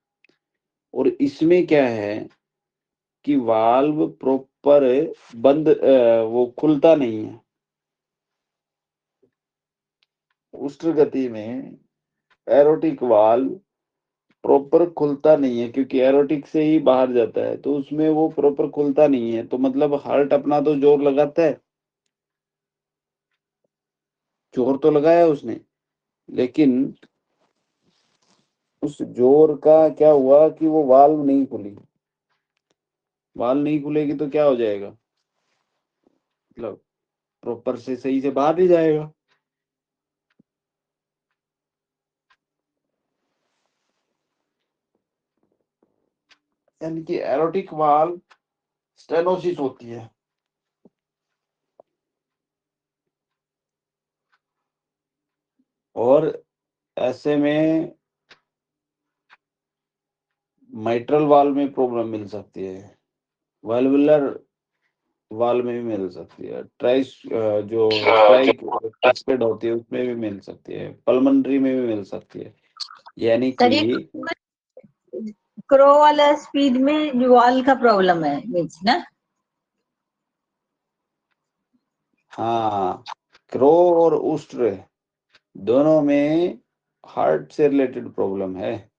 और इसमें क्या है कि वाल्व प्रॉपर बंद वो खुलता नहीं है। उष्ण गति में एरोटिक वाल्व प्रॉपर खुलता नहीं है, क्योंकि एरोटिक से ही बाहर जाता है, तो उसमें वो प्रॉपर खुलता नहीं है, तो मतलब हार्ट अपना तो जोर लगाता है, जोर तो लगाया उसने, लेकिन उस जोर का क्या हुआ कि वो वाल्व नहीं खुली। वाल्व नहीं खुलेगी तो क्या हो जाएगा, मतलब प्रॉपर से सही से बाहर नहीं जाएगा। यानी कि एरोटिक वाल्व स्टेनोसिस होती है। और ऐसे में माइट्रल वाल्व में प्रॉब्लम मिल सकती है, वाल्वुलर वाल्व में भी मिल सकती है, ट्राइस जो ट्राइक ट्रिस्टेड होती है उसमें भी मिल सकती है, पल्मोनरी में भी मिल सकती है। यानी सर ये कि क्रो वाला स्पीड में वॉल का प्रॉब्लम है मीन्स ना। हाँ, क्रो और उस्ट्र दोनों में हार्ट से रिलेटेड प्रॉब्लम है।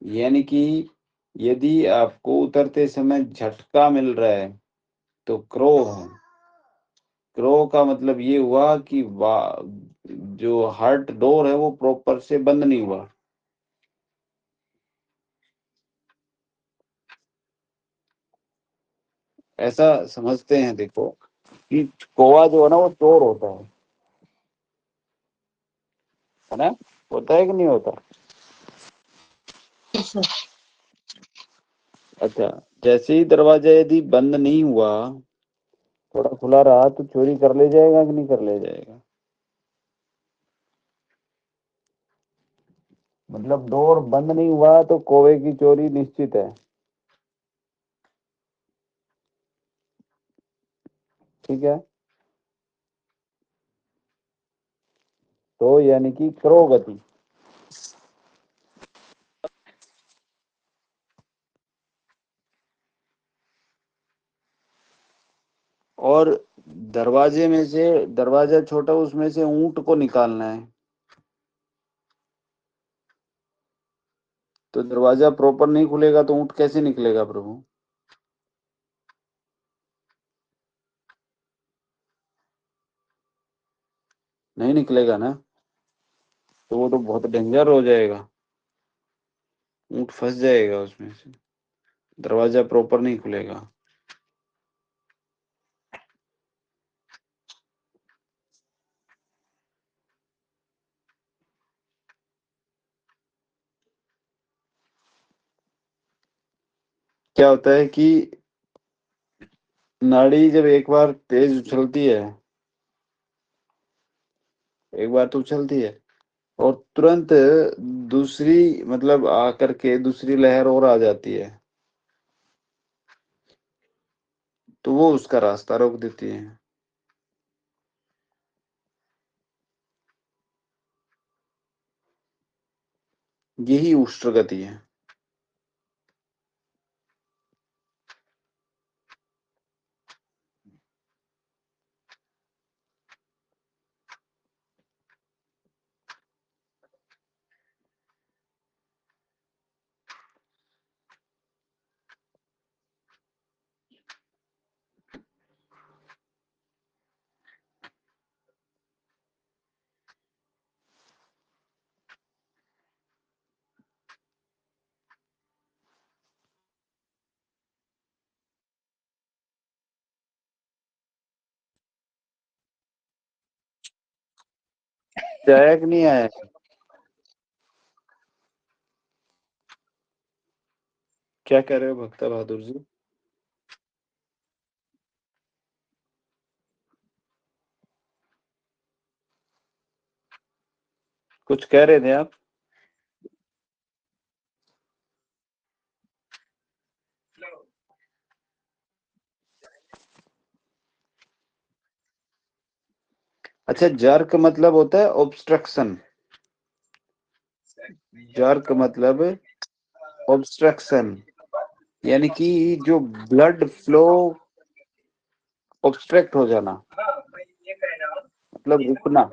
यानी कि यदि आपको उतरते समय झटका मिल रहा है तो क्रो है। क्रो का मतलब ये हुआ कि जो हार्ट डोर है वो प्रॉपर से बंद नहीं हुआ। ऐसा समझते हैं देखो कि कोवा जो है ना वो चोर होता है ना, होता है कि नहीं होता। अच्छा, जैसे ही दरवाजा यदि बंद नहीं हुआ थोड़ा खुला रहा तो चोरी कर ले जाएगा कि नहीं कर ले जाएगा? मतलब डोर बंद नहीं हुआ तो कौवे की चोरी निश्चित है। ठीक है, तो यानी कि करो गति। और दरवाजा छोटा, उसमें से ऊंट को निकालना है। तो दरवाजा प्रॉपर नहीं खुलेगा तो ऊंट कैसे निकलेगा प्रभु? नहीं निकलेगा ना, तो वो तो बहुत डेंजर हो जाएगा, ऊंट फंस जाएगा उसमें से, दरवाजा प्रॉपर नहीं खुलेगा। क्या होता है कि नाड़ी जब एक बार तेज उछलती है, एक बार तो उछलती है और तुरंत दूसरी मतलब आकर के दूसरी लहर और आ जाती है, तो वो उसका रास्ता रोक देती है। यही उष्ट्र गति है। जायक नहीं आया? क्या कह रहे हो भक्ता बहादुर जी? कुछ कह रहे थे आप? अच्छा, जर्क मतलब होता है ऑब्स्ट्रक्शन। जर्क मतलब ऑब्स्ट्रक्शन, यानी कि जो ब्लड फ्लो ऑब्स्ट्रक्ट हो जाना, मतलब रुकना।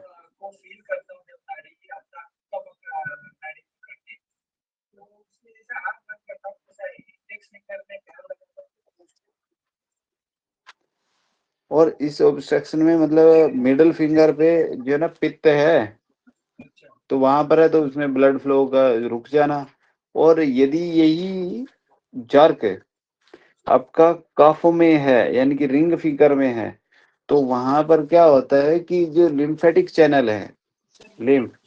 और इस ऑब्स्ट्रक्शन में मतलब मिडल फिंगर पे जो है ना पित्त है, तो वहां पर है तो उसमें ब्लड फ्लो का रुक जाना। और यदि यही जर्क आपका कफ में है यानी कि रिंग फिंगर में है, तो वहां पर क्या होता है कि जो लिम्फेटिक चैनल है, लिम्फ,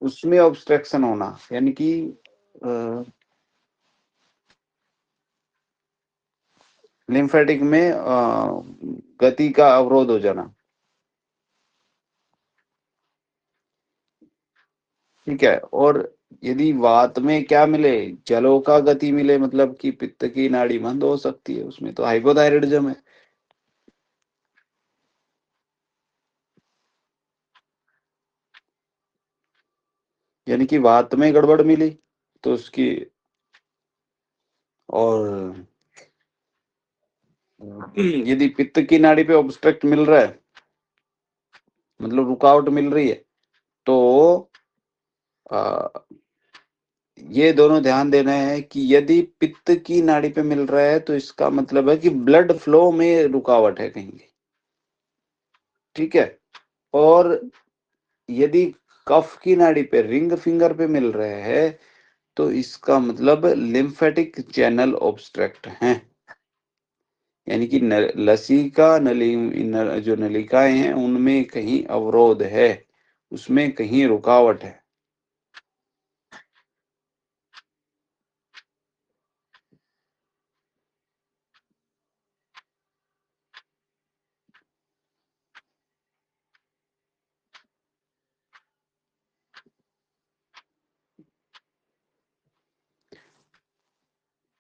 उसमें ऑब्स्ट्रक्शन होना, यानी कि लिम्फेटिक में गति का अवरोध हो जाना। ठीक है, और यदि वात में क्या मिले, जलों का गति मिले, मतलब कि पित्त की नाड़ी बंद हो सकती है, उसमें तो हाइपोथायराइडिज्म है। यानी कि वात में गड़बड़ मिली तो उसकी, और यदि पित्त की नाड़ी पे ऑब्स्ट्रक्ट मिल रहा है, मतलब रुकावट मिल रही है, तो आ, ये दोनों ध्यान देना है कि यदि पित्त की नाड़ी पे मिल रहा है तो इसका मतलब है कि ब्लड फ्लो में रुकावट है कहीं। ठीक है, और यदि कफ की नाड़ी पे रिंग फिंगर पे मिल रहे हैं तो इसका मतलब लिम्फेटिक चैनल ऑब्स्ट्रक्ट हैं, यानी कि लसिका नली जो नलिकाएं हैं उनमें कहीं अवरोध है, उसमें कहीं रुकावट है।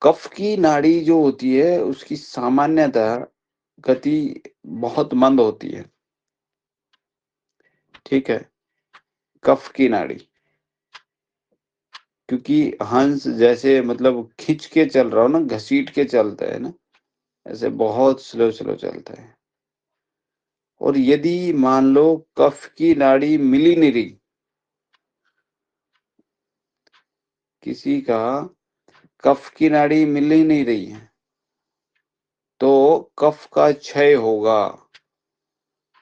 कफ की नाड़ी जो होती है उसकी सामान्यतः गति बहुत मंद होती है, ठीक है, कफ की नाड़ी, क्योंकि हंस जैसे मतलब खींच के चल रहा हो ना, घसीट के चलता है ना, ऐसे बहुत स्लो स्लो चलता है। और यदि मान लो कफ की नाड़ी मिल ही नहीं रही, किसी का कफ की नाड़ी मिल ही नहीं रही है, तो कफ का क्षय होगा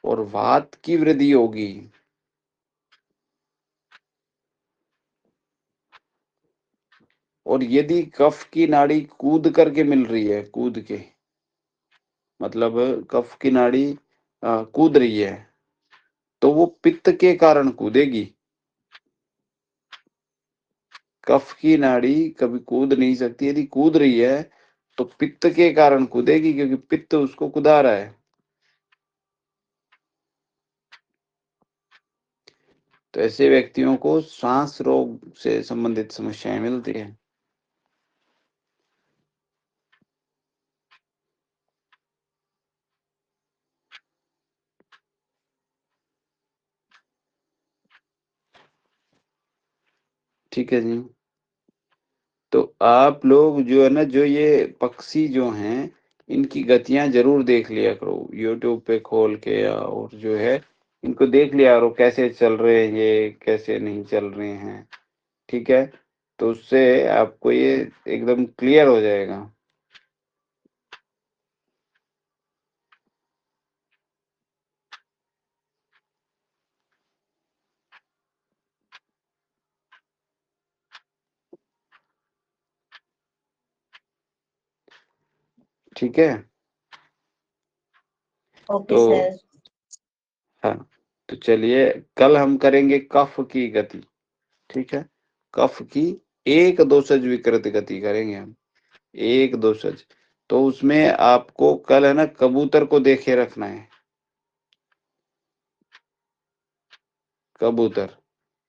और वात की वृद्धि होगी। और यदि कफ की नाड़ी कूद करके मिल रही है, कूद के मतलब कफ की नाड़ी कूद रही है, तो वो पित्त के कारण कूदेगी। कफ की नाड़ी कभी कूद नहीं सकती, यदि कूद रही है तो पित्त के कारण कूदेगी, क्योंकि पित्त उसको कुदा रहा है। तो ऐसे व्यक्तियों को सांस रोग से संबंधित समस्याएं मिलती है। ठीक है जी। तो आप लोग जो है ना, जो ये पक्षी जो हैं, इनकी गतियां जरूर देख लिया करो यूट्यूब पे खोल के, और जो है इनको देख लिया करो कैसे चल रहे हैं ये, कैसे नहीं चल रहे हैं, ठीक है। तो उससे आपको ये एकदम क्लियर हो जाएगा। ठीक है। ओके तो सर। हाँ, तो चलिए कल हम करेंगे कफ की गति, ठीक है। कफ की एक दोषज विकृत गति करेंगे हम, एक दोषज। तो उसमें आपको कल है ना कबूतर को देखे रखना है, कबूतर,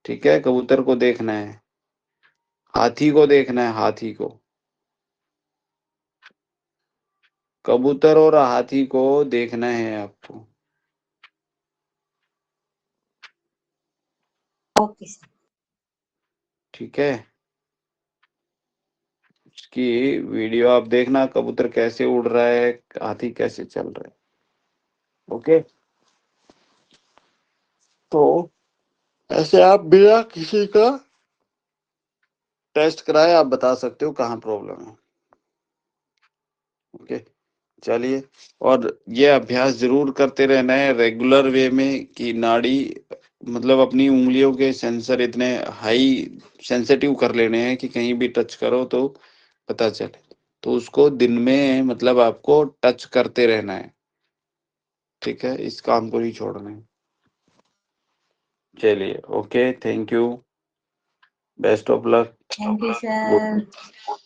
ठीक है, कबूतर को देखना है, हाथी को देखना है, हाथी को, कबूतर और हाथी को देखना है आपको, ओके सर। ठीक है। उसकी वीडियो आप देखना, कबूतर कैसे उड़ रहा है, हाथी कैसे चल रहा है, ओके। तो ऐसे आप बिना किसी का टेस्ट कराए आप बता सकते हो कहाँ प्रॉब्लम है, ओके। चलिए, और ये अभ्यास जरूर करते रहना है रेगुलर वे में, कि नाड़ी मतलब अपनी उंगलियों के सेंसर इतने हाई सेंसिटिव कर लेने हैं कि कहीं भी टच करो तो पता चले। तो उसको दिन में मतलब आपको टच करते रहना है, ठीक है, इस काम को नहीं छोड़ना है। चलिए, okay, thank you, best of luck, thank you good. Sir.